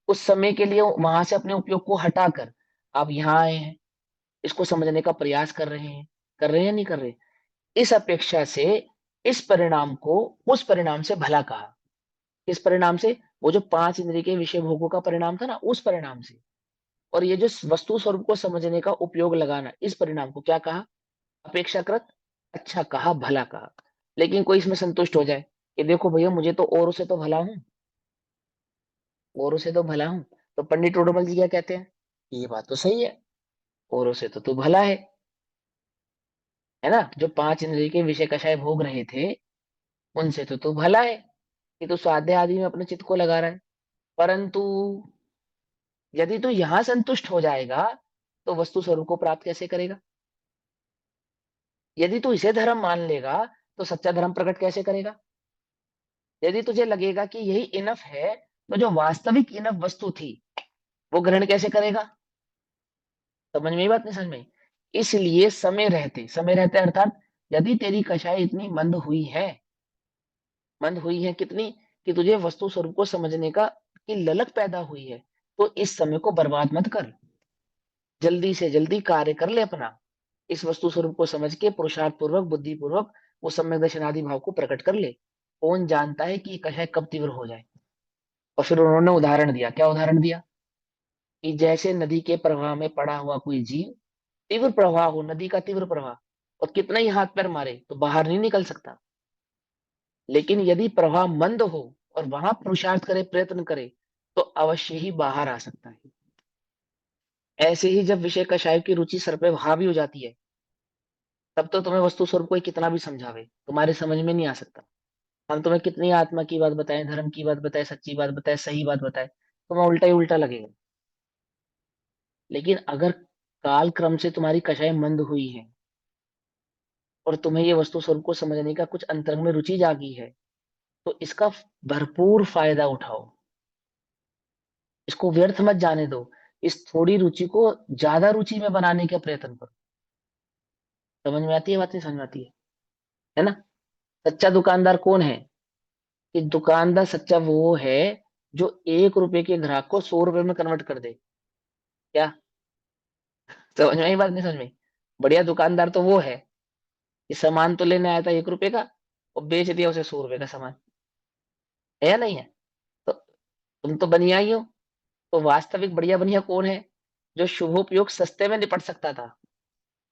उस समय के लिए वहां से अपने उपयोग को हटाकर आप यहाँ आए हैं, इसको समझने का प्रयास कर रहे हैं। कर रहे हैं या नहीं कर रहे? इस अपेक्षा से इस परिणाम को उस परिणाम से भला कहा। किस परिणाम से? वो जो पांच इंद्रिय के विषय भोगों का परिणाम था ना, उस परिणाम से। और ये जो वस्तु स्वरूप को समझने का उपयोग लगाना, इस परिणाम को क्या कहा? अपेक्षाकृत अच्छा कहा, भला कहा। लेकिन कोई इसमें संतुष्ट हो जाए कि देखो भैया, मुझे तो औरों से तो भला हूं, औरों से तो भला हूं, तो पंडित उडोमल जी क्या कहते हैं? ये बात तो सही है, औरों से तो तू भला है ना? जो पांच इंद्रिय के विषय कषाय भोग रहे थे, उनसे तो तू भला है, कि तू स्वाध्याय आदि में अपने चित्त को लगा रहा है। परंतु यदि तू यहां संतुष्ट हो जाएगा, तो वस्तु स्वरूप को प्राप्त कैसे करेगा? यदि तू इसे धर्म मान लेगा, तो सच्चा धर्म प्रकट कैसे करेगा? यदि तुझे लगेगा कि यही इनफ है, तो जो वास्तविक इनफ वस्तु थी, वो ग्रहण कैसे करेगा? समझ में? ये बात नहीं समझ में? इसलिए समय रहते अर्थात यदि तेरी कषाय इतनी मंद हुई है कितनी, कि तुझे वस्तु स्वरूप को समझने का की ललक पैदा हुई है, तो इस समय को बर्बाद मत कर। जल्दी से जल्दी कार्य कर ले अपना। इस वस्तु स्वरूप को समझ के पुरुषार्थ पूर्वक, बुद्धि पूर्वक वो सम्यक दर्शन आदि भाव को प्रकट कर ले। कौन जानता है कि ये कषाय कब तीव्र हो जाए? और फिर उन्होंने उदाहरण दिया। क्या उदाहरण दिया? कि जैसे नदी के प्रवाह में पड़ा हुआ कोई जीव, तीव्र प्रवाह हो, नदी का तीव्र प्रवाह, और कितना ही हाथ पैर मारे तो बाहर नहीं निकल सकता। लेकिन यदि प्रवाह मंद हो और वहां पुरुषार्थ करे, प्रयत्न करे, तो अवश्य ही बाहर आ सकता है। ऐसे ही जब विषय कषाय की रुचि सर पे हावी हो जाती है, तब तो तुम्हें वस्तु स्वरूप कोई कितना भी समझावे, तुम्हारे समझ में नहीं आ सकता। हम तुम्हें कितनी आत्मा की बात बताएं, धर्म की बात बताएं, सच्ची बात बताएं, सही बात बताएं, तुम्हें उल्टा ही उल्टा लगेगा। लेकिन अगर काल क्रम से तुम्हारी कषाय मंद हुई है, और तुम्हें ये वस्तु स्वरूप को समझने का कुछ अंतरंग में रुचि जागी है, तो इसका भरपूर फायदा उठाओ। इसको व्यर्थ मत जाने दो। इस थोड़ी रुचि को ज्यादा रुचि में बनाने का प्रयत्न करो। समझ में आती है बात? नहीं समझ में आती है ना? सच्चा दुकानदार कौन है? कि दुकानदार सच्चा वो है जो 1 रुपए के ग्राहक को 100 रुपए में कन्वर्ट कर दे। क्या समझ में आई बात? नहीं समझ में? बढ़िया दुकानदार तो वो है कि सामान तो लेने आया था 1 रुपए का, और बेच दिया उसे 100 रुपए का सामान। है या नहीं है? तो तुम तो बनिया ही हो। तो वास्तविक बढ़िया बनिया कौन है? जो शुभोपयोग सस्ते में निपट सकता था,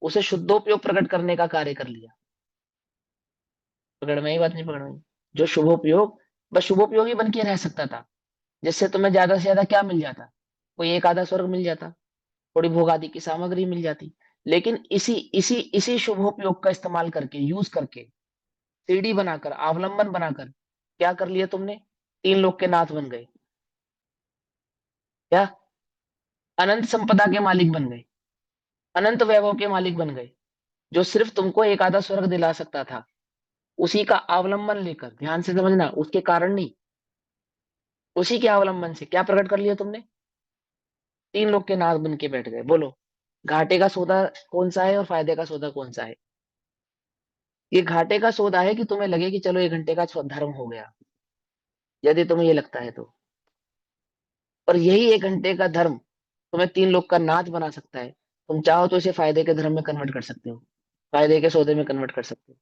उसे शुद्धोपयोग प्रकट करने का कार्य कर लिया। पकड़ में ही बात? नहीं पकड़ में? जो शुभोपयोग बस शुभोपयोग ही बन के रह सकता था, जिससे तुम्हें ज्यादा से ज्यादा क्या मिल जाता? कोई एक आधा स्वर्ग मिल जाता। थोड़ी भोग आदि की सामग्री मिल जाती। लेकिन इसी इसी इसी शुभोपयोग का इस्तेमाल करके, यूज करके, सीढ़ी बनाकर, अवलंबन बनाकर क्या कर लिया तुमने? तीन लोग के नाथ बन गए। क्या? अनंत संपदा के मालिक बन गए, अनंत वैभव के मालिक बन गए। जो सिर्फ तुमको एक आधा स्वर्ग दिला सकता था, उसी का अवलंबन लेकर, ध्यान से समझना, उसके कारण नहीं, उसी के अवलंबन से क्या प्रकट कर लिया तुमने? तीन लोग के नाथ बन के बैठ गए। बोलो, घाटे का सौदा कौन सा है और फायदे का सौदा कौन सा है? ये घाटे का सौदा है कि तुम्हें लगे कि चलो 1 घंटे का धर्म हो गया, यदि तुम्हें ये लगता है तो। और यही 1 घंटे का धर्म तुम्हें तीन लोग का नाथ बना सकता है। तुम चाहो तो इसे फायदे के धर्म में कन्वर्ट कर सकते हो, फायदे के सौदे में कन्वर्ट कर सकते हो।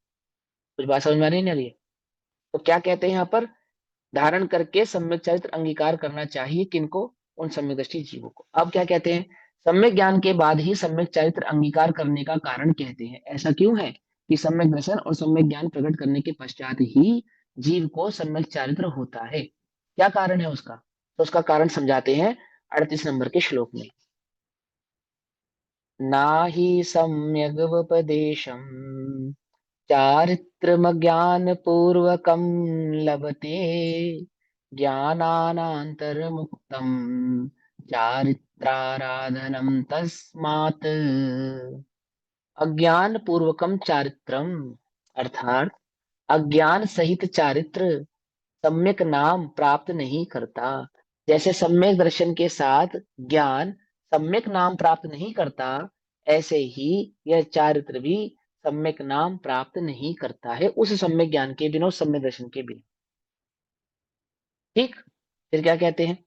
कुछ बात समझ में आ रही है नहीं आ रही है? तो क्या कहते हैं यहाँ पर? धारण करके सम्यक चरित्र अंगीकार करना चाहिए किनको? उन सम्यक दृष्टि जीवों को। अब क्या कहते हैं? सम्यक ज्ञान के बाद ही सम्यक चरित्र अंगीकार करने का कारण कहते हैं। ऐसा क्यों है कि सम्यक दर्शन और सम्यक ज्ञान प्रकट करने के पश्चात ही जीव को सम्यक चारित्र होता है? क्या कारण है उसका? तो उसका कारण समझाते हैं 38 नंबर के श्लोक में। नाहि सम्यगवपदेशम् चारित्रमज्ञानपूर्वकं लभते ज्ञानानान्तरमुक्तं चारित्राराधनं तस्मात्। अज्ञान पूर्वकम चारित्रम, अर्थात अज्ञान सहित चारित्र सम्यक नाम प्राप्त नहीं करता। जैसे सम्यक दर्शन के साथ ज्ञान सम्यक नाम प्राप्त नहीं करता, ऐसे ही यह चारित्र भी सम्यक नाम प्राप्त नहीं करता है उस सम्यक ज्ञान के बिना, उस सम्यक दर्शन के बिना। ठीक। फिर क्या कहते हैं?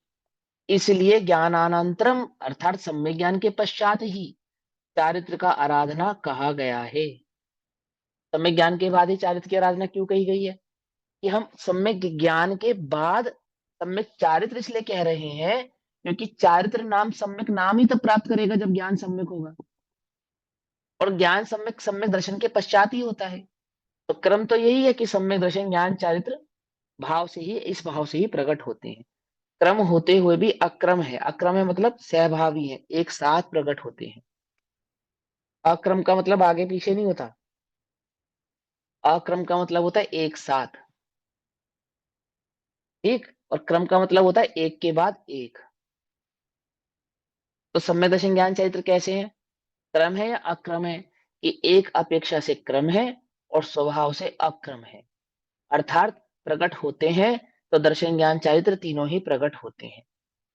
इसलिए ज्ञानानंतरम, अर्थात सम्यक ज्ञान के पश्चात ही चारित्र का आराधना कहा गया है। सम्यक ज्ञान के बाद ही चारित्र की आराधना क्यों कही गई है? कि हम सम्यक ज्ञान के बाद सम्यक चारित्र इसलिए कह रहे हैं क्योंकि चारित्र नाम सम्यक नाम ही तब प्राप्त करेगा जब ज्ञान सम्यक होगा, और ज्ञान सम्यक सम्यक दर्शन के पश्चात ही होता है। तो क्रम तो यही है कि सम्यक दर्शन ज्ञान चारित्र भाव से ही, इस भाव से ही प्रकट होते हैं। क्रम होते हुए भी अक्रम है, अक्रम है मतलब सहभावी है, एक साथ प्रकट होते हैं। अक्रम का मतलब आगे पीछे नहीं होता, अक्रम का मतलब होता है एक साथ। ठीक। और क्रम का मतलब होता है एक के बाद एक। तो सम्यक दर्शन ज्ञान चरित्र कैसे है? क्रम है या अक्रम है? कि एक अपेक्षा से क्रम है और स्वभाव से अक्रम है। अर्थात प्रकट होते हैं तो दर्शन ज्ञान चरित्र तीनों ही प्रकट होते हैं।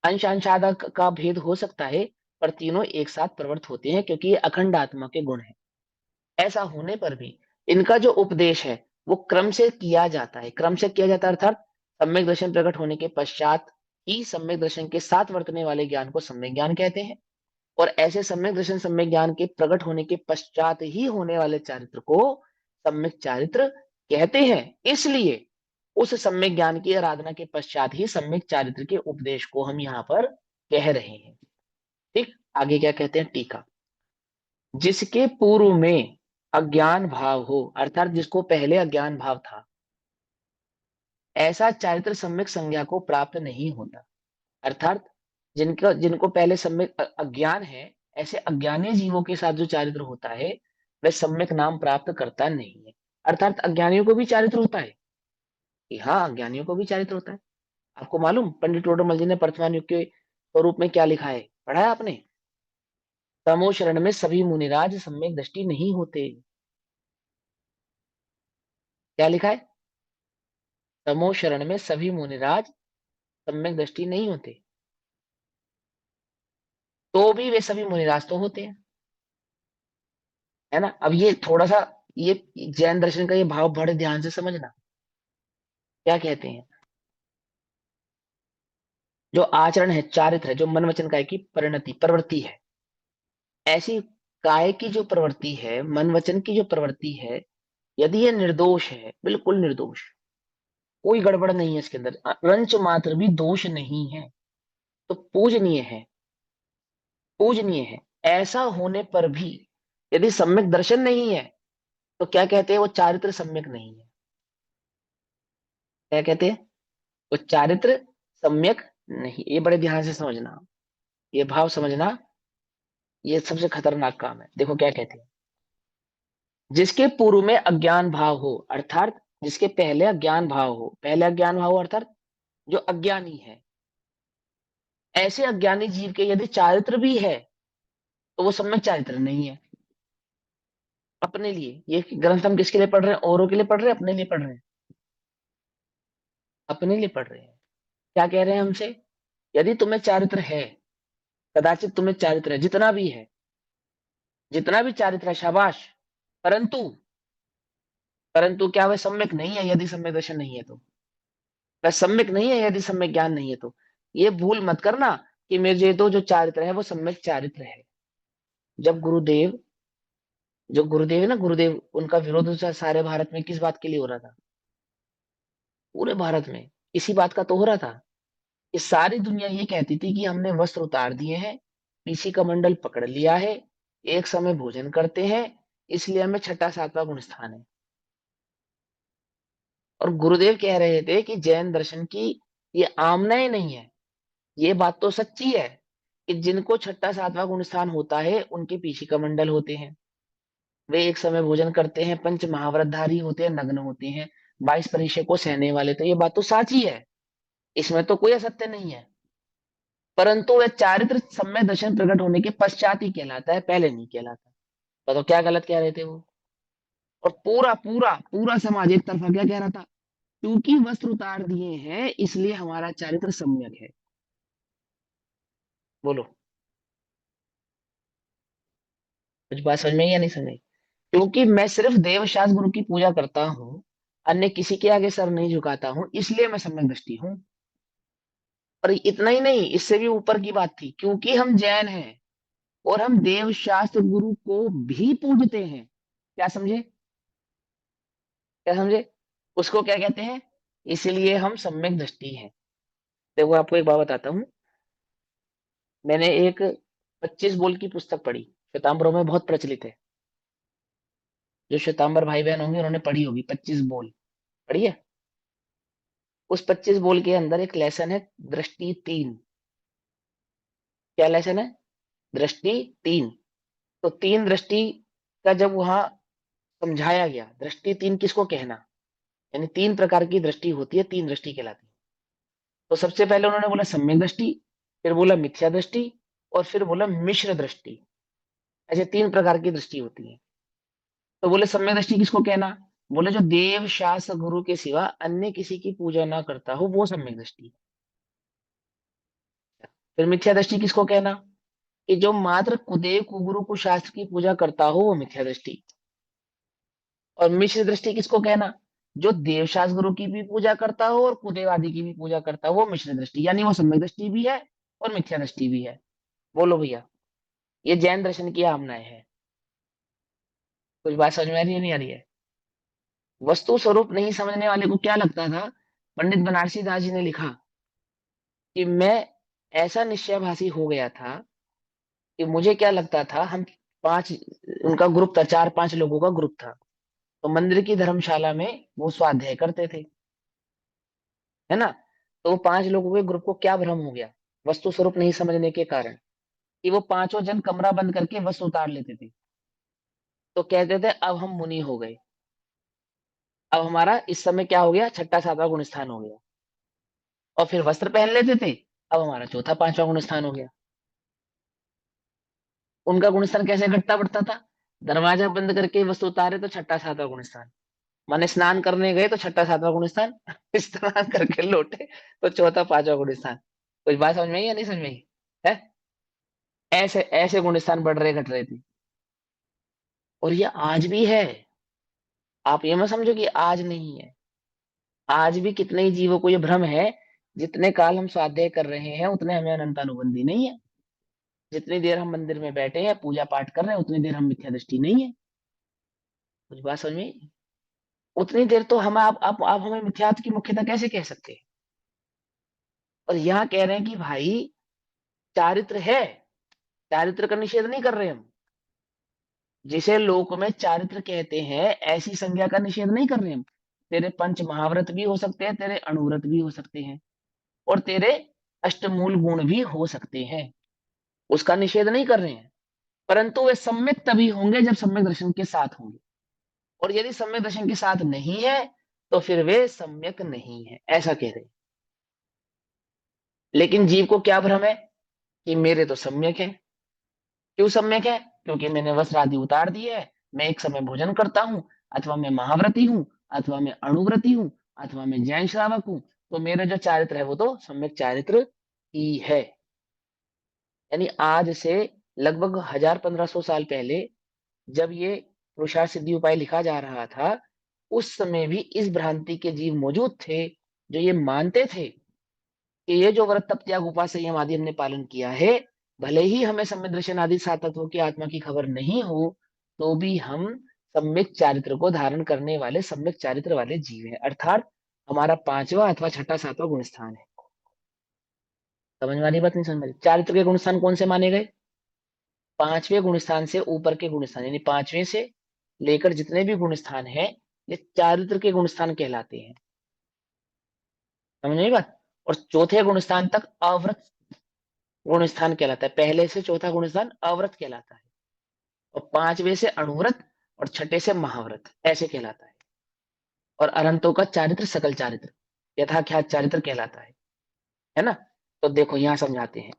अंश अंशादक का भेद हो सकता है, पर तीनों एक साथ प्रवृत्त होते हैं क्योंकि ये अखंड आत्मा के गुण हैं। ऐसा होने पर भी इनका जो उपदेश है वो क्रम से किया जाता है, क्रम से किया जाता है। अर्थात सम्यक दर्शन प्रकट होने के पश्चात ही सम्यक दर्शन के साथ वर्तने वाले ज्ञान को सम्यक ज्ञान कहते हैं, और ऐसे सम्यक दर्शन सम्यक ज्ञान के प्रकट होने के पश्चात ही होने वाले चारित्र को सम्यक चारित्र कहते हैं। इसलिए उस सम्यक ज्ञान की आराधना के पश्चात ही सम्यक चारित्र के उपदेश को हम यहाँ पर कह रहे हैं। ठीक। आगे क्या कहते हैं? टीका। जिसके पूर्व में अज्ञान भाव हो, अर्थात जिसको पहले अज्ञान भाव था, ऐसा चारित्र सम्यक संज्ञा को प्राप्त नहीं होता। अर्थात जिनका जिनको पहले सम्यक अज्ञान है, ऐसे अज्ञानी जीवों के साथ जो चारित्र होता है वह सम्यक नाम प्राप्त करता नहीं है। अर्थात अज्ञानियों को भी चारित्र होता है। कि हाँ, अज्ञानियों को भी चारित्र होता है। आपको मालूम पंडित टोडरमल जी ने वर्तमान युग के स्वरूप में क्या लिखा है? पढ़ा है आपने? तमो शरण में सभी मुनिराज सम्यक दृष्टि नहीं होते। क्या लिखा है? तमो शरण में सभी मुनिराज सम्यक दृष्टि नहीं होते। तो भी वे सभी मुनिराज तो होते हैं, है ना? अब ये थोड़ा सा, ये जैन दर्शन का ये भाव बड़े ध्यान से समझना। क्या कहते हैं? जो आचरण है, चारित्र है, जो मन वचन काय की परिणति प्रवृत्ति है, ऐसी काय की जो प्रवृत्ति है, मन वचन की जो प्रवृत्ति है, यदि ये निर्दोष है, बिल्कुल निर्दोष, कोई गड़बड़ नहीं है इसके अंदर, रंच मात्र भी दोष नहीं है, तो पूजनीय है, पूजनीय है। ऐसा होने पर भी यदि सम्यक दर्शन नहीं है, तो क्या कहते हैं? वो चारित्र सम्यक नहीं है। क्या कहते हैं? वो चारित्र सम्यक नहीं। ये बड़े ध्यान से समझना, ये भाव समझना। ये सबसे खतरनाक काम है। देखो क्या कहते हैं, जिसके पूर्व में अज्ञान भाव हो, अर्थात जिसके पहले अज्ञान भाव हो, पहले अज्ञान भाव हो अर्थात जो अज्ञानी है, ऐसे अज्ञानी जीव के यदि चारित्र भी है तो वो सम्यक चारित्र नहीं है। अपने लिए ये ग्रंथ हम किसके लिए पढ़ रहे हैं? औरों के लिए पढ़ रहे हैं, अपने लिए पढ़ रहे हैं? अपने लिए पढ़ रहे हैं। क्या कह रहे हैं हमसे? यदि तुम्हें चारित्र है, कदाचित तुम्हें चारित्र है, जितना भी है, जितना भी चारित्र है, शाबाश। परंतु परंतु क्या वह सम्यक नहीं है? यदि सम्यक दर्शन नहीं है तो वह सम्यक नहीं है, यदि सम्यक ज्ञान नहीं है तो। ये भूल मत करना कि मेरे तो जो चारित्र है वो सम्यक चारित्र है। जब गुरुदेव, जो गुरुदेव है ना, गुरुदेव, उनका विरोध सारे भारत में किस बात के लिए हो रहा था? पूरे भारत में इसी बात का तो हो रहा था कि सारी दुनिया ये कहती थी कि हमने वस्त्र उतार दिए हैं, पीछे का मंडल पकड़ लिया है, एक समय भोजन करते हैं, इसलिए हमें छठा सातवां गुण स्थान है। और गुरुदेव कह रहे थे कि जैन दर्शन की ये आमनाएं नहीं है, ये बात तो सच्ची है कि जिनको छठा सातवां गुण स्थान होता है उनके पीछे का मंडल होते हैं, वे एक समय भोजन करते हैं, पंच महाव्रतधारी होते हैं, नग्न होते हैं, 22 को सहने वाले। तो ये बात तो साची है, इसमें तो कोई असत्य नहीं है। परंतु वह चारित्र सम्यक दर्शन प्रकट होने के पश्चात ही कहलाता है, पहले नहीं कहलाता। तो क्या गलत कह रहे थे वो? और पूरा पूरा पूरा समाज एक तरफा क्या कह रहा था? क्योंकि वस्त्र उतार दिए हैं इसलिए हमारा चारित्र सम्यक है। बोलो, कुछ बात समझ में आई या नहीं समझ में आई? क्योंकि मैं सिर्फ देवशास्त्र गुरु की पूजा करता हूँ, अन्य किसी के आगे सर नहीं झुकाता हूँ, इसलिए मैं सम्यक दृष्टि हूँ। और इतना ही नहीं, इससे भी ऊपर की बात थी, क्योंकि हम जैन हैं और हम देवशास्त्र गुरु को भी पूजते हैं। क्या समझे? क्या समझे? उसको क्या कहते हैं? इसलिए हम सम्यक दृष्टि हैं। देखो आपको एक बात बताता हूँ। मैंने एक 25 बोल की पुस्तक पढ़ी, श्वेतांबरों में बहुत प्रचलित है। जो श्वेतांबर भाई बहन होंगे उन्होंने पढ़ी होगी, 25 बोल पढ़ी है। उस 25 बोल के अंदर एक लेसन है, दृष्टि तीन। क्या लेसन है? दृष्टि तीन। तो तीन दृष्टि का जब वहां समझाया गया, दृष्टि तीन किसको कहना, यानी तीन प्रकार की दृष्टि होती है, तीन दृष्टि कहलाती है। तो सबसे पहले उन्होंने बोला सम्यक दृष्टि, फिर बोला मिथ्या दृष्टि, और फिर बोला मिश्र दृष्टि। ऐसे तीन प्रकार की दृष्टि होती है। तो बोले सम्यक दृष्टि किसको कहना? बोले जो देव शास्त्र गुरु के सिवा अन्य किसी की पूजा ना करता हो वो सम्यक दृष्टि। फिर मिथ्या दृष्टि किसको कहना? कि जो मात्र कुदेव कुगुरु को शास्त्र की पूजा करता हो वो मिथ्या दृष्टि। और मिश्र दृष्टि किसको कहना? जो देवशास्त्र गुरु की भी पूजा करता हो और कुदेव आदि की भी पूजा करता हो वो मिश्र दृष्टि, यानी वो सम्यक दृष्टि भी है और मिथ्या दृष्टि भी है। बोलो भैया, ये जैन दर्शन की आमनाएं है। कुछ बात समझ में आ रही है नहीं आ रही है? वस्तु स्वरूप नहीं समझने वाले को क्या लगता था? पंडित बनारसी दास जी ने लिखा कि मैं ऐसा निश्चयभाषी हो गया था कि मुझे क्या लगता था, हम पांच, उनका ग्रुप था, 4-5 लोगों का ग्रुप था। तो मंदिर की धर्मशाला में वो स्वाध्याय करते थे, है ना? तो वो 5 लोगों के ग्रुप को क्या भ्रम हो गया वस्तु स्वरूप नहीं समझने के कारण, कि वो पांचों जन कमरा बंद करके वस्त्र उतार लेते थे। तो कहते थे अब हम मुनि हो गए, अब हमारा इस समय क्या हो गया, छठा सातवां गुण स्थान हो गया। और फिर वस्त्र पहन लेते थे, अब हमारा चौथा पांचवा गुण स्थान हो गया। उनका गुण स्थान कैसे घटता बढ़ता था? दरवाजा बंद करके वस्त्र उतारे तो छठा सातवां गुण स्थान, माने स्नान करने गए तो छठा सातवां गुण स्थान, स्नान करके लौटे तो चौथा पांचवा गुण स्थान। कुछ बात समझ में आई या नहीं समझ में आई? है? ऐसे ऐसे गुण स्थान बढ़ रहे घट रहे थे। और ये आज भी है। आप ये मत समझो कि आज नहीं है, आज भी कितने ही जीवों को ये भ्रम है। जितने काल हम स्वाध्याय कर रहे हैं उतने हमें अनंत अनुबंधी नहीं है। जितनी देर हम मंदिर में बैठे हैं पूजा पाठ कर रहे हैं उतनी देर हम मिथ्या दृष्टि नहीं है। कुछ बात समझ में आई? उतनी देर तो हम आप हमें मिथ्यात्व की मुख्यता कैसे कह सकते हैं? और यहाँ कह रहे हैं कि भाई चारित्र है, चारित्र का निषेध नहीं कर रहे हम। जिसे लोक में चारित्र कहते हैं ऐसी संज्ञा का निषेध नहीं कर रहे हम। तेरे पंच महाव्रत भी हो सकते हैं, तेरे अणुव्रत भी हो सकते हैं, और तेरे अष्टमूल गुण भी हो सकते हैं, उसका निषेध नहीं कर रहे हैं। परंतु वे सम्यक तभी होंगे जब सम्यक दर्शन के साथ होंगे, और यदि सम्यक दर्शन के साथ नहीं है तो फिर वे सम्यक नहीं है, ऐसा कह रहे हैं। लेकिन जीव को क्या भ्रम है कि मेरे तो सम्यक है। क्यों सम्यक है? क्योंकि मैंने वस्त्र आदि उतार दिए है, मैं एक समय भोजन करता हूं, अथवा मैं महाव्रती हूं, अथवा मैं अणुव्रती हूं, अथवा मैं जैन श्रावक हूं, तो मेरा जो चारित्र है वो तो सम्यक चारित्र ही है। यानी आज से लगभग 1000-1500 साल पहले जब ये पुरुषार्थ सिद्धि उपाय लिखा जा रहा था, उस समय भी इस भ्रांति के जीव मौजूद थे जो ये मानते थे कि ये जो व्रत तप त्याग उपवास संयम आदि हमने पालन किया है, भले ही हमें सम्यक दर्शन आदि सात तत्वों की आत्मा की खबर नहीं हो, तो भी हम सम्यक चारित्र को धारण करने वाले सम्यक चारित्र वाले जीव हैं, अर्थात हमारा पांचवा अथवा छठा सातवां गुण स्थान है। समझ में आ रही बात? नहीं समझ में आ रही? चारित्र के गुण स्थान कौन से माने गए? पांचवें गुण स्थान से ऊपर के गुण स्थान, यानी पांचवें से लेकर जितने भी गुण स्थान है, ये चारित्र के गुण स्थान कहलाते हैं। समझ में आई बात? और चौथे गुण स्थान तक अव्रत गुण स्थान कहलाता है, पहले से चौथा गुण स्थान अव्रत कहलाता है, और पांचवे से अणुव्रत और छठे से महाव्रत ऐसे कहलाता है। और अरंतों का चारित्र सकल चारित्र यथाख्यात चारित्र कहलाता है ना? तो देखो यहां समझाते हैं।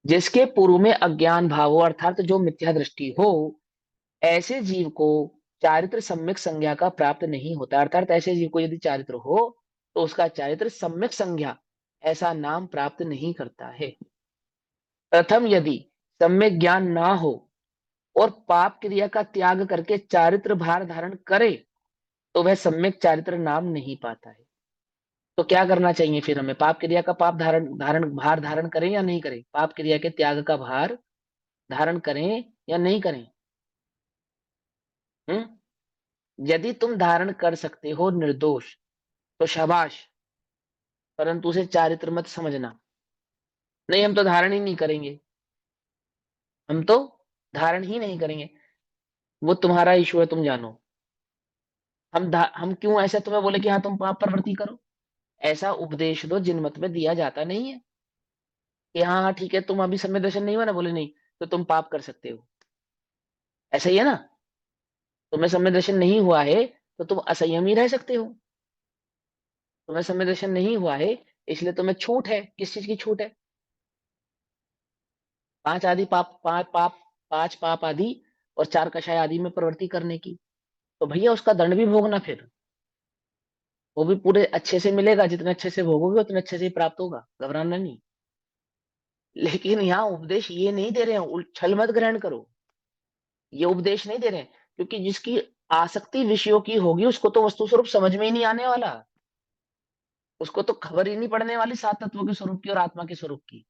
जिसके पूर्व में अज्ञान भाव हो, अर्थात जो मिथ्या दृष्टि हो, ऐसे जीव को चारित्र सम्यक संज्ञा का प्राप्त नहीं होता, अर्थात ऐसे जीव को यदि चारित्र हो तो उसका चारित्र सम्यक संज्ञा ऐसा नाम प्राप्त नहीं करता है। प्रथम यदि सम्यक ज्ञान ना हो और पाप क्रिया का त्याग करके चारित्र भार धारण करे, तो वह सम्यक चारित्र नाम नहीं पाता है। तो क्या करना चाहिए फिर हमें? पाप क्रिया का पाप धारण धारण भार धारण करें या नहीं करें? पाप क्रिया के त्याग का भार धारण करें या नहीं करें? हम्म? यदि तुम धारण कर सकते हो निर्दोष तो शाबाश, परंतु उसे चारित्र मत समझना। नहीं, हम तो धारण ही नहीं करेंगे, हम तो धारण ही नहीं करेंगे, वो तुम्हारा इशू है, तुम जानो। हम क्यों ऐसा तुम्हें बोले कि हाँ तुम पाप प्रवृत्ति करो? ऐसा उपदेश दो जिन मत में दिया जाता नहीं है कि हाँ हाँ ठीक है, तुम अभी समय दर्शन नहीं हुआ ना, बोले नहीं तो तुम पाप कर सकते हो। ऐसा ही है ना? तुम्हें समय दर्शन नहीं हुआ है तो तुम असंयम ही रह सकते हो। तुम्हें समय दर्शन नहीं हुआ है इसलिए तुम्हें छूट है। किस चीज की छूट है? पांच आदि पाप, पांच पाप आदि और चार कषाय आदि में प्रवृत्ति करने की। तो भैया उसका दंड भी भोगना फिर, वो भी पूरे अच्छे से मिलेगा, जितने अच्छे से भोगोगे उतने अच्छे से ही प्राप्त होगा, घबराना नहीं। लेकिन यहाँ उपदेश ये नहीं दे रहे हैं, छल मत ग्रहण करो, ये उपदेश नहीं दे रहे हैं, क्योंकि जिसकी आसक्ति विषयों की होगी उसको तो वस्तु स्वरूप समझ में ही नहीं आने वाला, उसको तो खबर ही नहीं पड़ने वाली सात तत्वों के स्वरूप की और आत्मा के स्वरूप की।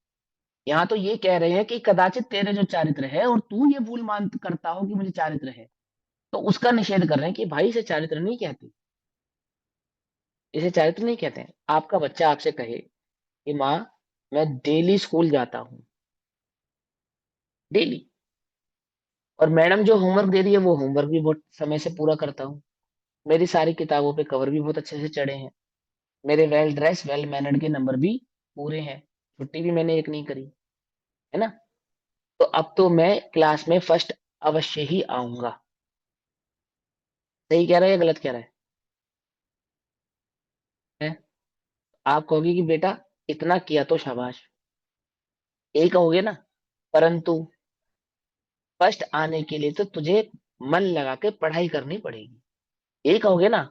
यहाँ तो ये कह रहे हैं कि कदाचित तेरे जो चारित्र है और तू ये भूल मान करता हो कि मुझे चारित्र है, तो उसका निषेध कर रहे हैं कि भाई इसे चारित्र नहीं कहते, इसे चारित्र नहीं कहते हैं। आपका बच्चा आपसे कहे कि माँ मैं डेली स्कूल जाता हूँ, डेली, और मैडम जो होमवर्क दे रही है वो होमवर्क भी बहुत समय से पूरा करता हूँ, मेरी सारी किताबों पे कवर भी बहुत अच्छे से चढ़े हैं, मेरे वेल ड्रेस वेल मैनर्ड के नंबर भी पूरे हैं, छुट्टी भी मैंने एक नहीं करी, है ना? तो अब तो मैं क्लास में फर्स्ट अवश्य ही आऊंगा। सही कह रहा है या गलत कह रहा है? आप कहोगे कि बेटा इतना किया तो शाबाश, यही कहोगे ना? परंतु फर्स्ट आने के लिए तो तुझे मन लगा के पढ़ाई करनी पड़ेगी, यही कहोगे ना?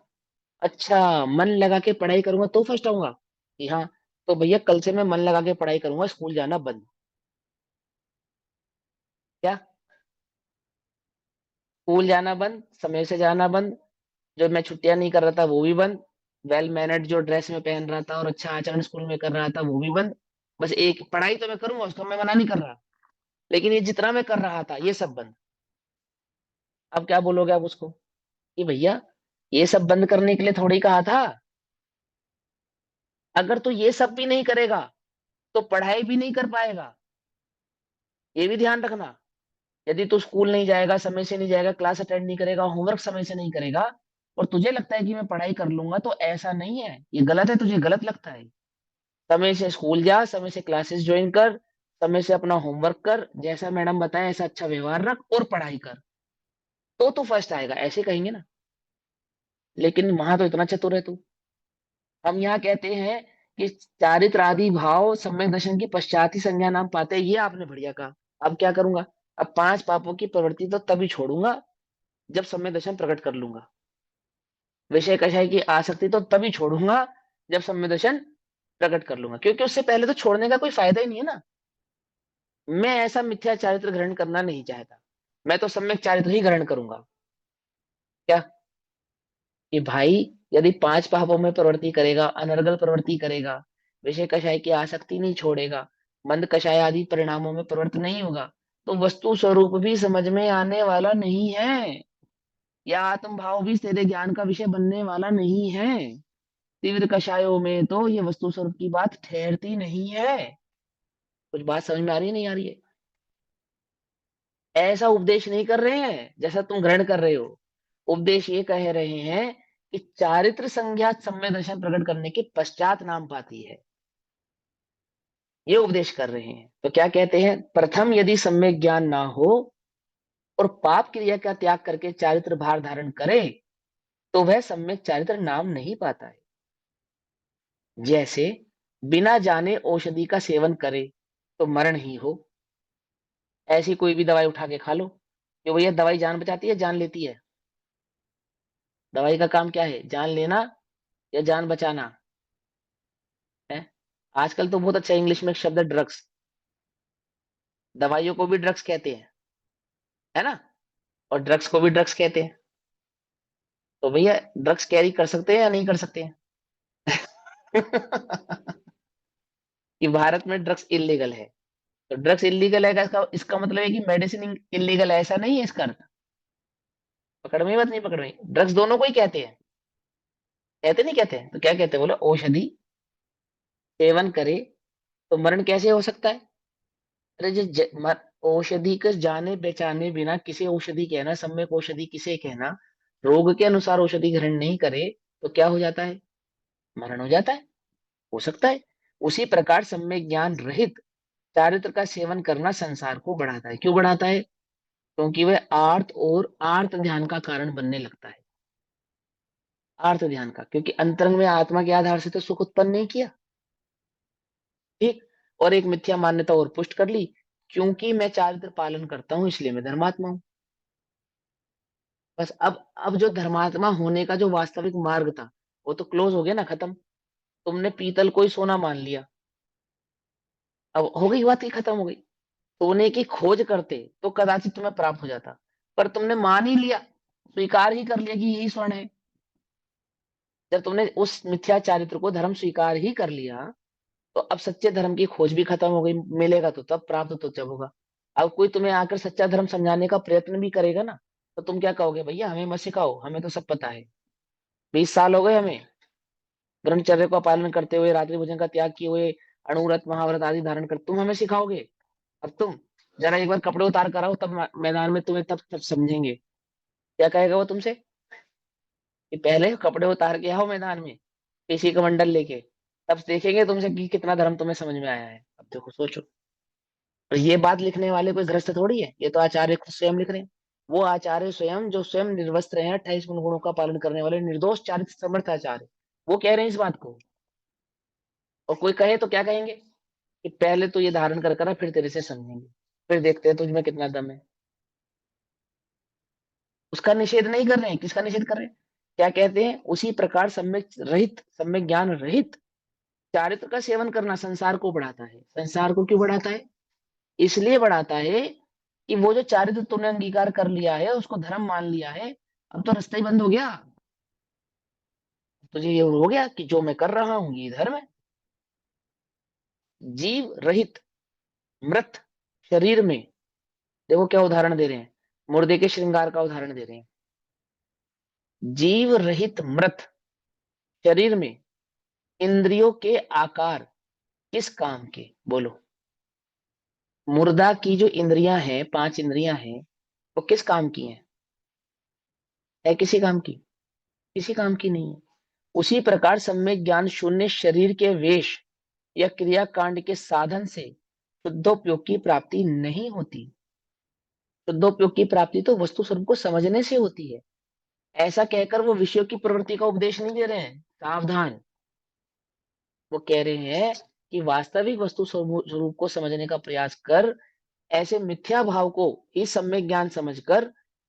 अच्छा, मन लगा के पढ़ाई करूंगा तो फर्स्ट आऊंगा कि हाँ, तो भैया कल से मैं मन लगा के पढ़ाई करूंगा, स्कूल जाना बंद। क्या? स्कूल जाना बंद, समय से जाना बंद, जो मैं छुट्टियां नहीं कर रहा था वो भी बंद, वेल मैनर्ड जो ड्रेस में पहन रहा था और अच्छा आचरण स्कूल में कर रहा था वो भी बंद। बस एक पढ़ाई तो मैं करूंगा, उसको मैं मना नहीं कर रहा, लेकिन ये जितना मैं कर रहा था ये सब बंद। अब क्या बोलोगे आप उसको कि भैया ये सब बंद करने के लिए थोड़ी कहा था, अगर तू ये सब भी नहीं करेगा तो पढ़ाई भी नहीं कर पाएगा, ये भी ध्यान रखना। यदि तू स्कूल नहीं जाएगा, समय से नहीं जाएगा, क्लास अटेंड नहीं करेगा, होमवर्क समय से नहीं करेगा, और तुझे लगता है कि मैं पढ़ाई कर लूंगा, तो ऐसा नहीं है, ये गलत है, तुझे गलत लगता है। समय से स्कूल जा, समय से क्लासेस ज्वाइन कर, समय से अपना होमवर्क कर, जैसा मैडम बताए ऐसा अच्छा व्यवहार रख और पढ़ाई कर, तो तू फर्स्ट आएगा, ऐसे कहेंगे ना। लेकिन वहां तो इतना चतुर है तू। हम यहाँ कहते हैं कि चारित्र आदि भाव सम्यक दर्शन के पश्चात ही संज्ञा नाम पाते हैं, ये आपने बढ़िया कहा। अब क्या करूंगा? अब पांच पापों की प्रवृत्ति तो तभी छोड़ूंगा जब सम्यक दर्शन प्रकट कर लूंगा। विषय कषाय की आसक्ति तो तभी छोड़ूंगा जब सम्यक दर्शन प्रकट कर लूंगा, क्योंकि उससे पहले तो छोड़ने का कोई फायदा ही नहीं है ना। मैं ऐसा मिथ्या चारित्र ग्रहण करना नहीं चाहता, मैं तो सम्यक चारित्र ही ग्रहण करूंगा। क्या? कि भाई यदि पांच पापों में प्रवृत्ति करेगा, अनर्गल प्रवृत्ति करेगा, विषय कषाय की आसक्ति नहीं छोड़ेगा, मंद कषाय आदि परिणामों में प्रवृत्त नहीं होगा, तो वस्तु स्वरूप भी समझ में आने वाला नहीं है, या आत्म भाव भी तेरे ज्ञान का विषय बनने वाला नहीं है। तीव्र कषायों में तो ये वस्तु स्वरूप की बात ठहरती नहीं है। कुछ बात समझ में आ रही है, नहीं आ रही है? ऐसा उपदेश नहीं कर रहे हैं जैसा तुम ग्रहण कर रहे हो। उपदेश ये कह रहे हैं कि चारित्र संज्ञा सम्यक दर्शन प्रकट करने के पश्चात नाम पाती है, ये उपदेश कर रहे हैं। तो क्या कहते हैं? प्रथम यदि सम्यक ज्ञान ना हो और पाप क्रिया का त्याग करके चारित्र भार धारण करे, तो वह सम्यक चारित्र नाम नहीं पाता है। जैसे बिना जाने औषधि का सेवन करे तो मरण ही हो, ऐसी कोई भी दवाई उठा के खा लो, कि भैया दवाई जान बचाती है जान लेती है? दवाई का काम क्या है, जान लेना या जान बचाना है? आजकल तो बहुत अच्छा इंग्लिश में एक शब्द है ड्रग्स, दवाइयों को भी ड्रग्स कहते हैं, है ना? और ड्रग्स को भी ड्रग्स कहते हैं। तो भैया ड्रग्स कैरी कर सकते हैं या नहीं कर सकते हैं? कि भारत में ड्रग्स इलीगल है, तो ड्रग्स इलीगल है, इसका इसका मतलब है कि मेडिसिन इलीगल है, ऐसा नहीं है इसका अर्थ। पकड़ में बात नहीं पकड़ में? ड्रग्स दोनों को ही कहते हैं, कहते नहीं कहते हैं? तो क्या कहते हैं बोलो? औषधि सेवन करे तो मरण कैसे हो सकता है? अरे औषधि के जाने पहचाने बिना किसे औषधि कहना, सम्यक औषधि किसे कहना, रोग के अनुसार औषधि ग्रहण नहीं करे तो क्या हो जाता है? मरण हो जाता है, हो सकता है। उसी प्रकार सम्यक ज्ञान रहित चारित्र का सेवन करना संसार को बढ़ाता है। क्यों बढ़ाता है? क्योंकि वह आर्त और आर्त ध्यान का कारण बनने लगता है। आर्त ध्यान का, क्योंकि अंतरंग में आत्मा के आधार से तो सुख उत्पन्न नहीं किया। ठीक। और एक मिथ्या मान्यता और पुष्ट कर ली, क्योंकि मैं चारित्र पालन करता हूं इसलिए मैं धर्मात्मा हूं। बस अब जो धर्मात्मा होने का जो वास्तविक मार्ग था वो तो क्लोज हो गया ना, खत्म। तुमने पीतल को ही सोना मान लिया, अब हो गई बात ही खत्म हो गई। सोने की खोज करते तो कदाचित तुम्हें प्राप्त हो जाता, पर तुमने मान ही लिया, स्वीकार ही कर लिया कि यही स्वर्ण है। जब तुमने उस मिथ्या चारित्र को धर्म स्वीकार ही कर लिया, तो अब सच्चे धर्म की खोज भी खत्म हो गई, मिलेगा तो तब, प्राप्त तो जब होगा। अब कोई तुम्हें आकर सच्चा धर्म समझाने का प्रयत्न भी करेगा ना, तो तुम क्या कहोगे? भैया हमें मत सिखाओ, हमें तो सब पता है, 20 साल हो गए हमें ब्रह्मचर्य का पालन करते हुए, रात्रि भोजन का त्याग किए हुए, अणुव्रत महाव्रत आदि धारण कर, तुम हमें सिखाओगे? अब तुम जरा एक बार कपड़े उतार कर आओ, तब मैदान में तुम्हें तब समझेंगे। क्या कहेगा वो तुमसे? कि पहले कपड़े उतार के आओ मैदान में, किसी कमंडल लेके, तब देखेंगे तुमसे कि कितना धर्म तुम्हें समझ में आया है। अब देखो सोचो। और ये बात लिखने वाले कोई गृहस्थ थोड़ी है, ये तो आचार्य खुद स्वयं लिख रहे हैं। वो आचार्य स्वयं जो स्वयं निर्वस्त्र हैं, 28 गुणों का पालन करने वाले निर्दोष चारित्र समर्थ आचार्य, वो कह रहे हैं इस बात को। और कोई कहे तो क्या कहेंगे? कि पहले तो ये धारण कर करा, फिर तेरे से समझेंगे, फिर देखते हैं तुझमें कितना दम है। उसका निषेध नहीं कर रहे हैं, किसका निषेध कर रहे हैं? क्या कहते हैं? उसी प्रकार सम्यक रहित, सम्यक ज्ञान रहित चारित्र का सेवन करना संसार को बढ़ाता है। संसार को क्यों बढ़ाता है? इसलिए बढ़ाता है कि वो जो चारित्र तूने अंगीकार कर लिया है, उसको धर्म मान लिया है, अब तो रास्ता ही बंद हो गया। तुझे ये हो गया कि जो मैं कर रहा हूं ये धर्म है। जीव रहित मृत शरीर में, देखो क्या उदाहरण दे रहे हैं, मुर्दे के श्रृंगार का उदाहरण दे रहे हैं। जीव रहित मृत शरीर में इंद्रियों के आकार किस काम के, बोलो? मुर्दा की जो इंद्रियां हैं, 5 इंद्रियां हैं, वो किस काम की हैं? है किसी काम की? किसी काम की नहीं है। उसी प्रकार सम्यक ज्ञान शून्य शरीर के वेश या क्रियाकांड के साधन से शुद्धोपयोग की प्राप्ति नहीं होती। शुद्धोपयोग की प्राप्ति तो वस्तु स्वरूप को समझने से होती है। ऐसा कहकर वो विषयों की प्रवृत्ति का उपदेश नहीं दे रहे हैं, सावधान। वो कह रहे हैं कि वास्तविक वस्तु स्वरूप को समझने का प्रयास कर, ऐसे मिथ्या भाव को ही सम्यक ज्ञान समझकर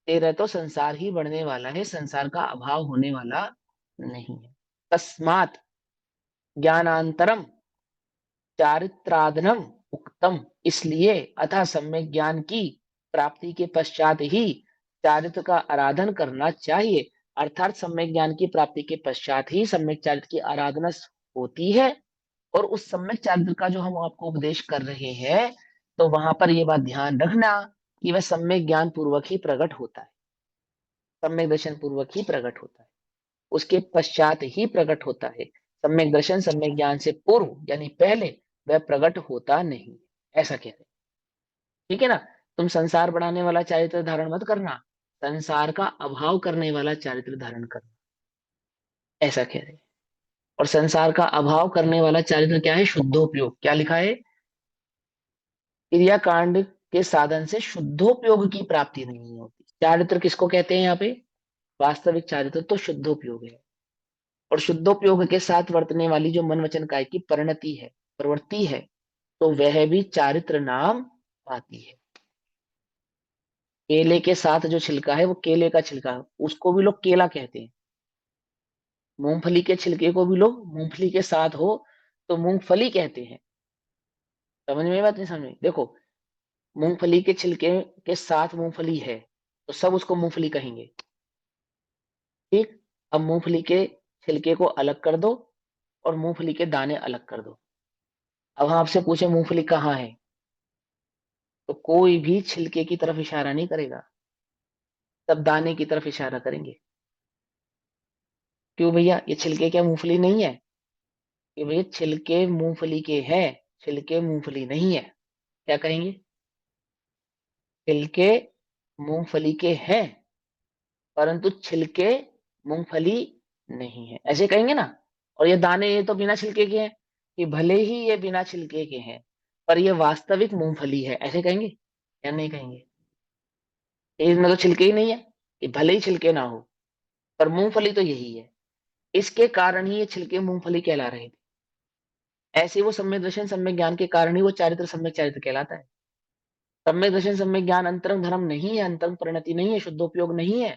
तेरा तो संसार ही बढ़ने वाला है, संसार का अभाव होने वाला नहीं है। तस्मात् ज्ञानांतरम चारित्रादनम उक्तम, इसलिए अतः सम्यक ज्ञान की प्राप्ति के पश्चात ही चारित्र का आराधन करना चाहिए। अर्थात सम्यक ज्ञान की प्राप्ति के पश्चात ही सम्यक चारित्र की आराधना होती है। और उस सम्यक चारित्र का जो हम आपको उपदेश कर रहे हैं, तो वहां पर यह बात ध्यान रखना कि वह सम्यक ज्ञान पूर्वक ही प्रकट होता है, सम्यक दर्शन पूर्वक ही प्रकट होता है, उसके पश्चात ही प्रकट होता है। सम्यक दर्शन सम्यक ज्ञान से पूर्व यानी पहले वह प्रकट होता नहीं, ऐसा कहते हैं। ठीक है ना। तुम संसार बढ़ाने वाला चारित्र धारण मत करना, संसार का अभाव करने वाला चारित्र धारण करना, ऐसा कह रहे हैं। और संसार का अभाव करने वाला चारित्र क्या है? शुद्धोपयोग। क्या लिखा है? क्रियाकांड के साधन से शुद्धोपयोग की प्राप्ति नहीं होती। चारित्र किसको कहते हैं यहाँ पे? वास्तविक चारित्र तो शुद्धोपयोग है। और शुद्धोपयोग के साथ वर्तने वाली जो मन वचन काया की परिणति है, प्रवृत्ति है, तो वह भी चारित्र नाम पाती है। केले के साथ जो छिलका है वो केले का छिलका है, उसको भी लोग केला कहते हैं। मूंगफली के छिलके को भी लोग मूंगफली के साथ हो तो मूंगफली कहते हैं। समझ में बात नहीं? समझ में? देखो, मूंगफली के छिलके के साथ मूंगफली है तो सब उसको मूंगफली कहेंगे। ठीक। अब मूंगफली के छिलके को अलग कर दो और मूंगफली के दाने अलग कर दो। अब हम आपसे पूछे मूंगफली कहाँ है, तो कोई भी छिलके की तरफ इशारा नहीं करेगा, सब दाने की तरफ इशारा करेंगे। क्यों भैया, ये छिलके क्या मूंगफली नहीं है? कि भैया छिलके मूंगफली के हैं, छिलके मूंगफली नहीं है। क्या कहेंगे? छिलके मूंगफली के हैं परंतु छिलके मूंगफली नहीं है, ऐसे कहेंगे ना। और ये दाने, ये तो बिना छिलके के हैं, कि भले ही ये बिना छिलके के हैं पर ये वास्तविक मूंगफली है, ऐसे कहेंगे या नहीं कहेंगे? इसमें तो छिलके ही नहीं है, कि भले ही छिलके ना हो पर मूंगफली तो यही है। इसके कारण ही ये छिलके मूंगफली कहला रहे थे। ऐसे वो सम्यक दर्शन सम्यक ज्ञान के कारण ही वो चारित्र सम्यक चारित्र कहलाता है। सम्यक दर्शन सम्यक ज्ञान अंतरंग धर्म नहीं है, अंतरंग परिणति नहीं है, शुद्धोपयोग नहीं है।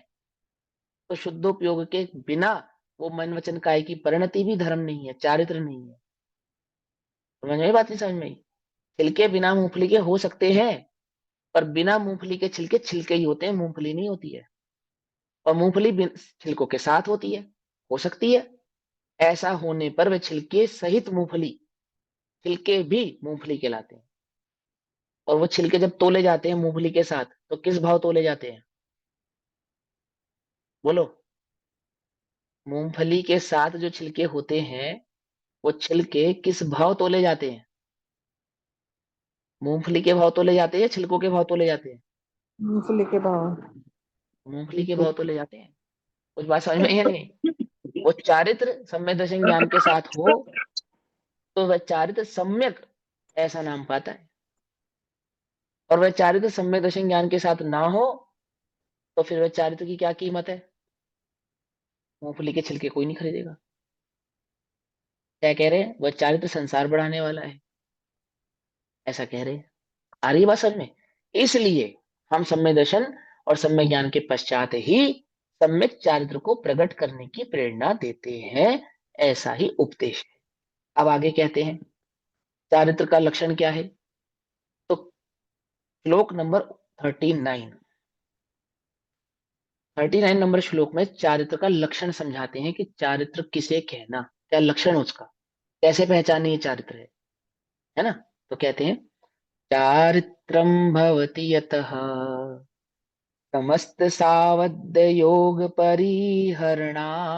तो शुद्धोपयोग के बिना वो मन वचन काय की परिणति भी धर्म नहीं है, चारित्र नहीं है। समझ में? बात नहीं समझ में आई? छिलके बिना मूंगफली के हो सकते हैं, पर बिना मूंगफली के छिलके छिलके ही होते हैं, मूंगफली नहीं होती है। और मूंगफली छिलकों के साथ होती है, हो सकती है। ऐसा होने पर वे छिलके सहित मूंगफली, छिलके भी मूंगफली कहलाते हैं। और वो छिलके जब तोले जाते हैं मूंगफली के साथ, तो किस भाव तोले जाते हैं? बोलो। मूंगफली के साथ जो छिलके होते हैं, वो छिलके किस भाव तोले जाते हैं? मूंगफली के भाव तोले जाते हैं या छिलकों के भाव तोले जाते हैं? मूंगफली के भाव। मूंगफली के भाव तोले जाते हैं। कुछ बात समझ में आई या नहीं? वो चारित्र सम्यक दर्शन ज्ञान के साथ हो तो वह चारित्र सम्यक ऐसा नाम पाता है। और वह चारित्र सम्यक दर्शन ज्ञान के साथ ना हो तो फिर वह चारित्र की क्या कीमत है? मूंगफली के छिलके कोई नहीं खरीदेगा। क्या कह रहे हैं? वह चारित्र संसार बढ़ाने वाला है, ऐसा कह रहे हैं। आ रही है बात समझ में? इसलिए हम सम्यक दर्शन और सम्यक ज्ञान के पश्चात ही सम्यक चारित्र को प्रकट करने की प्रेरणा देते हैं, ऐसा ही उपदेश है। अब आगे कहते हैं चारित्र का लक्षण क्या है। तो श्लोक नंबर 39, 39 नंबर श्लोक में चारित्र का लक्षण समझाते हैं कि चारित्र किसे कहना, क्या लक्षण उसका, कैसे पहचाने ये चारित्र है ना। तो कहते हैं चारित्रम भवति यतः समस्त सावध योग परिहरणात्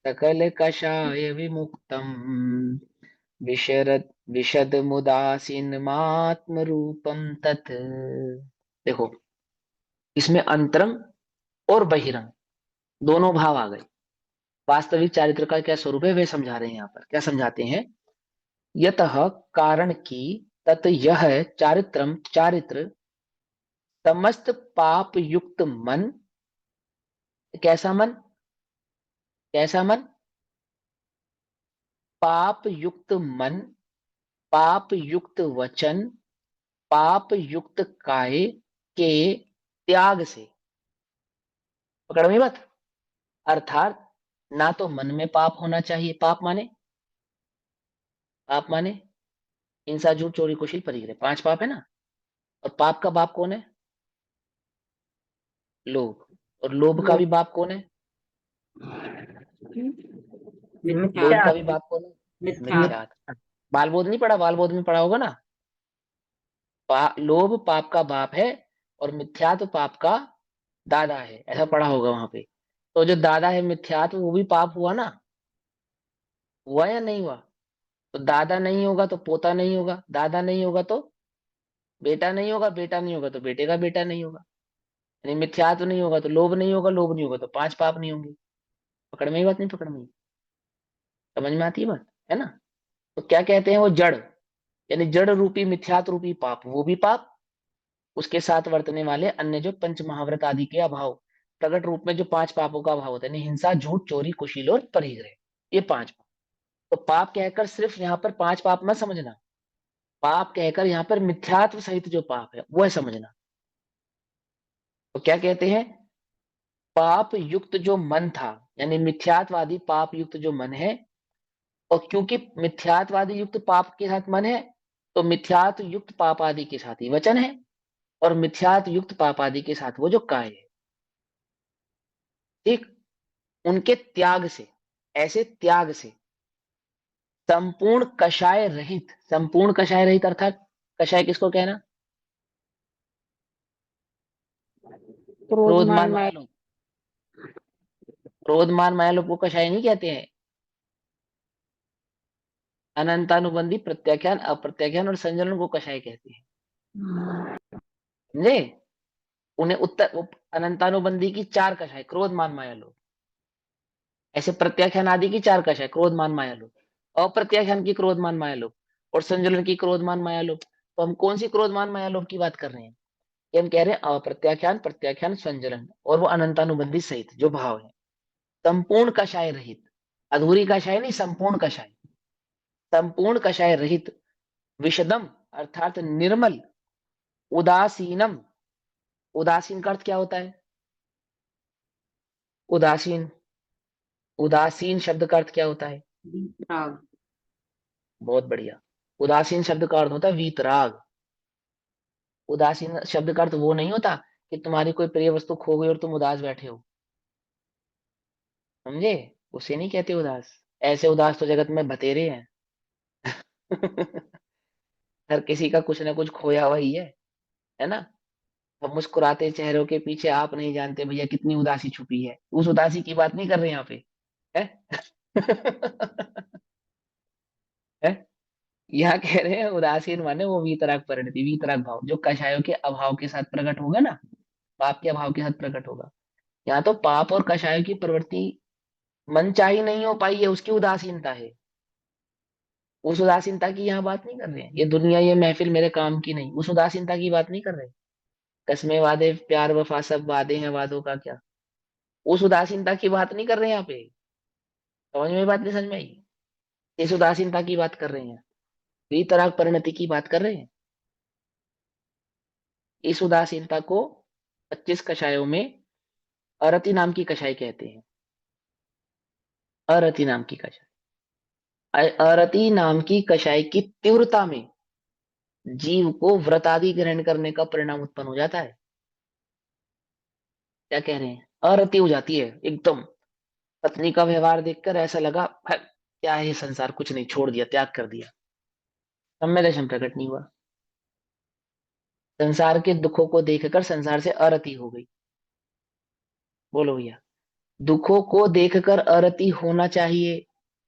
सकल कषाय विमुक्तम विशरद विशद मुदासीनमात्म रूपम तत्। देखो, इसमें अंतरंग और बहिरंग दोनों भाव आ गए। वास्तविक चारित्र का क्या स्वरूप है वे समझा रहे हैं। यहाँ पर क्या समझाते हैं? यतः कारण की तत् यह चारित्रम चारित्र समस्त पाप युक्त मन। कैसा मन? कैसा मन? पाप युक्त मन, पाप युक्त वचन, पाप युक्त काय के त्याग से। पकड़ में बात। अर्थात ना तो मन में पाप होना चाहिए। पाप माने? पाप माने हिंसा, झूठ, चोरी, कुशील, परिग्रह, पांच पाप है ना। और पाप का बाप कौन है? लोभ। और लोभ का लोग भी बाप कौन है? लोभ मिथ्या। का भी बाप कौन है? मिथ्या। मिथ्यात। बाल बोध नहीं पढ़ा? बाल बोध में पढ़ा होगा ना। लोभ पाप का बाप है और मिथ्यात्व पाप का दादा है, ऐसा पढ़ा होगा वहां पे। तो जो दादा है मिथ्यात्व, वो भी पाप हुआ ना। हुआ या नहीं हुआ? तो दादा नहीं होगा तो पोता नहीं होगा, दादा नहीं होगा तो बेटा नहीं होगा, बेटा नहीं होगा तो बेटे का बेटा नहीं होगा। यानी मिथ्यात्व नहीं होगा तो लोभ नहीं होगा, लोभ नहीं होगा तो पांच पाप नहीं होंगे। पकड़ में ही बात? नहीं पकड़ में ही? समझ में आती है बात? है ना। तो क्या कहते हैं वो? जड़, यानी जड़ रूपी मिथ्यात्व रूपी पाप, वो भी पाप। उसके साथ वर्तने वाले अन्य जो पंच महाव्रत आदि के अभाव, प्रकट रूप में जो पांच पापों का अभाव होता है, यानी हिंसा, झूठ, चोरी, कुशील और परिग्रह, ये पांच पाप। तो पाप कहकर सिर्फ यहाँ पर पांच पाप मत समझना। पाप कहकर यहाँ पर मिथ्यात्व सहित जो पाप है वो है समझना। तो क्या कहते हैं? पाप युक्त जो मन था, यानी मिथ्यात्वादी पाप युक्त जो मन है। और क्योंकि मिथ्यात्वादी युक्त पाप के साथ मन है, तो मिथ्यात्व युक्त पाप आदि के साथ ही वचन है। और मिथ्यात्व युक्त पाप आदि के साथ वो जो काय है। ठीक। उनके त्याग से, ऐसे त्याग से संपूर्ण कषाय रहित। संपूर्ण कषाय रहित अर्थात कषाय किसको कहना? क्रोध क्रोध मान मान माया। माया लोग। क्रोध मान माया लोग को कषाय नहीं कहते हैं। अनंतानुबंधी प्रत्याख्यान, अप्रत्याख्यान और संजलन को कषाय कहते हैं। समझे? उन्हें अनंतानुबंधी की चार कषाय, क्रोध मान माया लोग। ऐसे प्रत्याख्यान आदि की चार कषाय, क्रोध मान माया लोग। अप्रत्याख्यान की क्रोध मान माया लोग। और संजलन की क्रोध मान माया लोग। तो हम कौन सी क्रोध मान माया लोग की बात कर रहे हैं? कि हम कह रहे हैं अप्रत्याख्यान, प्रत्याख्यान, संजलन और वो अनंतानुबंधी सहित जो भाव है। संपूर्ण कषाय रहित। अधूरी कषाय नहीं, संपूर्ण कषाय। संपूर्ण कषाय रहित, विशदम अर्थात निर्मल, उदासीनम। उदासीन का अर्थ क्या होता है? उदासीन। उदासीन शब्द का अर्थ क्या होता है? राग। बहुत बढ़िया। उदासीन शब्द का अर्थ होता है वीतराग। उदासीन शब्द का अर्थ वो नहीं होता कि तुम्हारी कोई प्रिय वस्तु खो गई और तुम उदास बैठे हो। समझे? उसे नहीं कहते उदास। ऐसे उदास तो जगत में बतेरे हैं। हर किसी का कुछ ना कुछ खोया हुआ ही है ना। अब मुस्कुराते चेहरों के पीछे आप नहीं जानते भैया कितनी उदासी छुपी है। उस उदासी की बात नहीं कर रहे यहाँ पे। है? है? यहाँ कह रहे हैं उदासीन माने वो वीतराग परिणति, वीतराग भाव जो कषायों के अभाव के साथ प्रकट होगा ना। पाप के अभाव के साथ प्रकट होगा। यहाँ तो पाप और कषायों की प्रवृत्ति मनचाही नहीं हो पाई है, उसकी उदासीनता है। उस उदासीनता की यहाँ बात नहीं कर रहे हैं। ये दुनिया, ये महफिल मेरे काम की नहीं, उस उदासीनता की बात नहीं कर रहे। कस्में वादे प्यार वफा सब वादे हैं, वादों का क्या। उस उदासीनता की बात नहीं कर रहे हैं यहाँ पे। समझ में बात नहीं? समझ में आई? इस उदासीनता की बात कर रहे हैं। वितराग परिणति की बात कर रहे हैं। इस उदासीनता को 25 कषायों में अरति नाम की कषाय कहते हैं। अरति नाम की कषाय। अरति नाम की कषाय की तीव्रता में जीव को व्रत आदि ग्रहण करने का परिणाम उत्पन्न हो जाता है। क्या कह रहे हैं? अरति हो जाती है एकदम। पत्नी का व्यवहार देखकर ऐसा लगा, क्या है ये संसार, कुछ नहीं, छोड़ दिया, त्याग कर दिया। सम्य दर्शन प्रकट नहीं हुआ। संसार के दुखों को देखकर संसार से अरति हो गई। बोलो भैया। दुखों को देखकर अरति होना चाहिए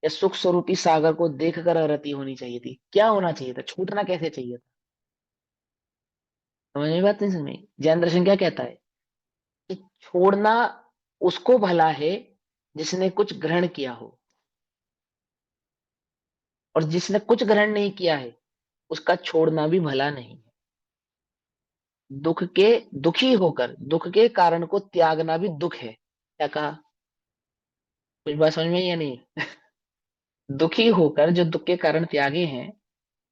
या सुख स्वरूपी सागर को देखकर अरति होनी चाहिए थी? क्या होना चाहिए था? छूटना कैसे चाहिए था? समझ में बात नहीं? समझ में? जैन दर्शन क्या कहता है कि छोड़ना उसको भला है जिसने कुछ ग्रहण किया हो। और जिसने कुछ ग्रहण नहीं किया है उसका छोड़ना भी भला नहीं है। दुख के दुखी होकर दुख के कारण को त्यागना भी दुख है। क्या कहा? कुछ बात समझ में आई या नहीं? दुखी होकर जो दुख के कारण त्यागे हैं,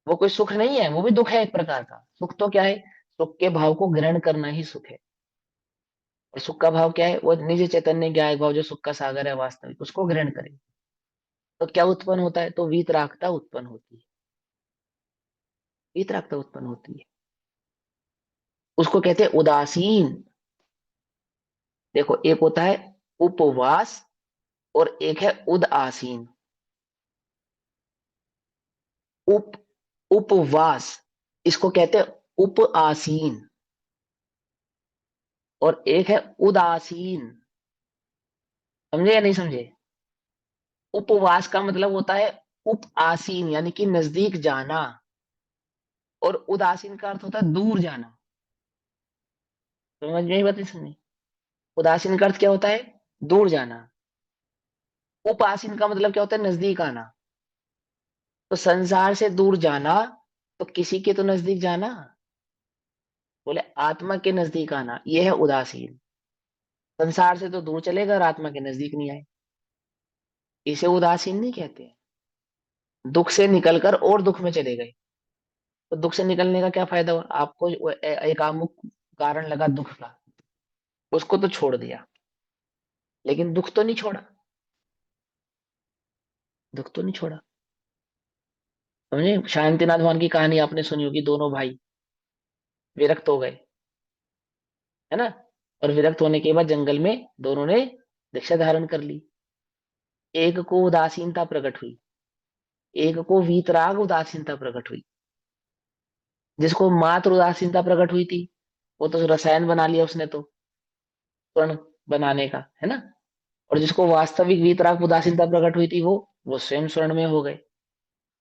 वो कोई सुख नहीं है, वो भी दुख है एक प्रकार का। सुख तो क्या है? सुख के भाव को ग्रहण करना ही सुख है। और सुख का भाव क्या है? वो निज चैतन्य ज्ञान भाव जो सुख का सागर है वास्तविक, उसको ग्रहण करें। तो क्या उत्पन्न होता है? तो वीतरागता उत्पन्न होती है। वीतरागता उत्पन्न होती है, उसको कहते हैं उदासीन। देखो, एक होता है उपवास और एक है उदासीन। उप उपवास, इसको कहते हैं उप आसीन। और एक है उदासीन। समझे या नहीं समझे? उपवास का मतलब होता है उप आसीन, यानी कि नजदीक जाना। और उदासीन का अर्थ होता है दूर जाना। समझ में ही बात नहीं समझी? उदासीन का अर्थ क्या होता है? दूर जाना। उपासीन का मतलब क्या होता है? नजदीक आना। तो संसार से दूर जाना, तो किसी के तो नजदीक जाना। बोले आत्मा के नजदीक आना, यह है उदासीन। संसार से तो दूर चलेगा और आत्मा के नजदीक नहीं आए, इसे उदासीन नहीं कहते। दुख से निकलकर और दुख में चले गए। तो दुख से निकलने का क्या फायदा हुआ आपको? एक आमुख कारण लगा दुख का, उसको तो छोड़ दिया, लेकिन दुख तो नहीं छोड़ा। दुख तो नहीं छोड़ा। समझे? शांतिनाथ भगवान की कहानी आपने सुनी होगी, दोनों भाई विरक्त हो गए, है ना? और विरक्त होने के बाद जंगल में दोनों ने दीक्षा धारण कर ली। एक को उदासीनता प्रकट हुई, एक को वीतराग उदासीनता प्रकट हुई। जिसको मात्र उदासीनता प्रकट हुई थी, वो तो रसायन बना लिया उसने तो, स्वर्ण बनाने का, है ना? और जिसको वास्तविक वीतराग उदासीनता प्रकट हुई थी, वो स्वयं स्वर्ण में हो गए।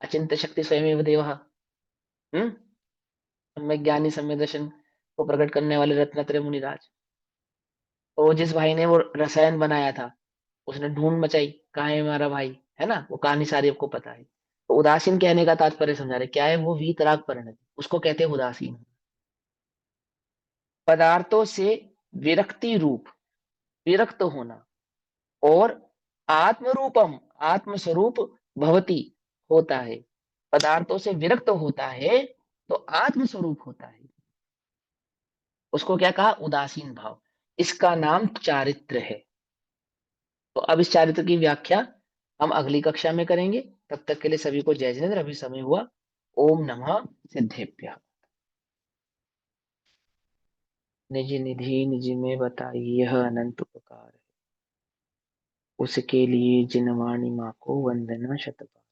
अचिंत्य शक्ति स्वयं देव। हम्म। सम्यक ज्ञानी सम्यक दर्शन को प्रकट करने वाले रत्नत्रय मुनिराज। तो वो जिस भाई ने वो रसायन बनाया था, उसने ढूंढ मचाई, कहाँ है हमारा भाई, है ना? वो कहानी सारी आपको पता है। तो उदासीन कहने का तात्पर्य समझा रहे क्या है? वो वीतराग परिणति, उसको कहते हैं उदासीन। पदार्थों से विरक्ति रूप, विरक्त होना। और आत्मरूपम, आत्मस्वरूप भवती, होता है। पदार्थों से विरक्त होता है तो आत्मस्वरूप होता है। उसको क्या कहा? उदासीन भाव। इसका नाम चारित्र है। तो अब इस चारित्र की व्याख्या हम अगली कक्षा में करेंगे। तब तक के लिए सभी को जय जिनेन्द्र। अभी समय हुआ। ओम नमः सिद्धेभ्यः। निज निधि निज में बताई, यह अनंत उपकार है। उसके लिए जिनवाणी माँ को वंदना शतबार।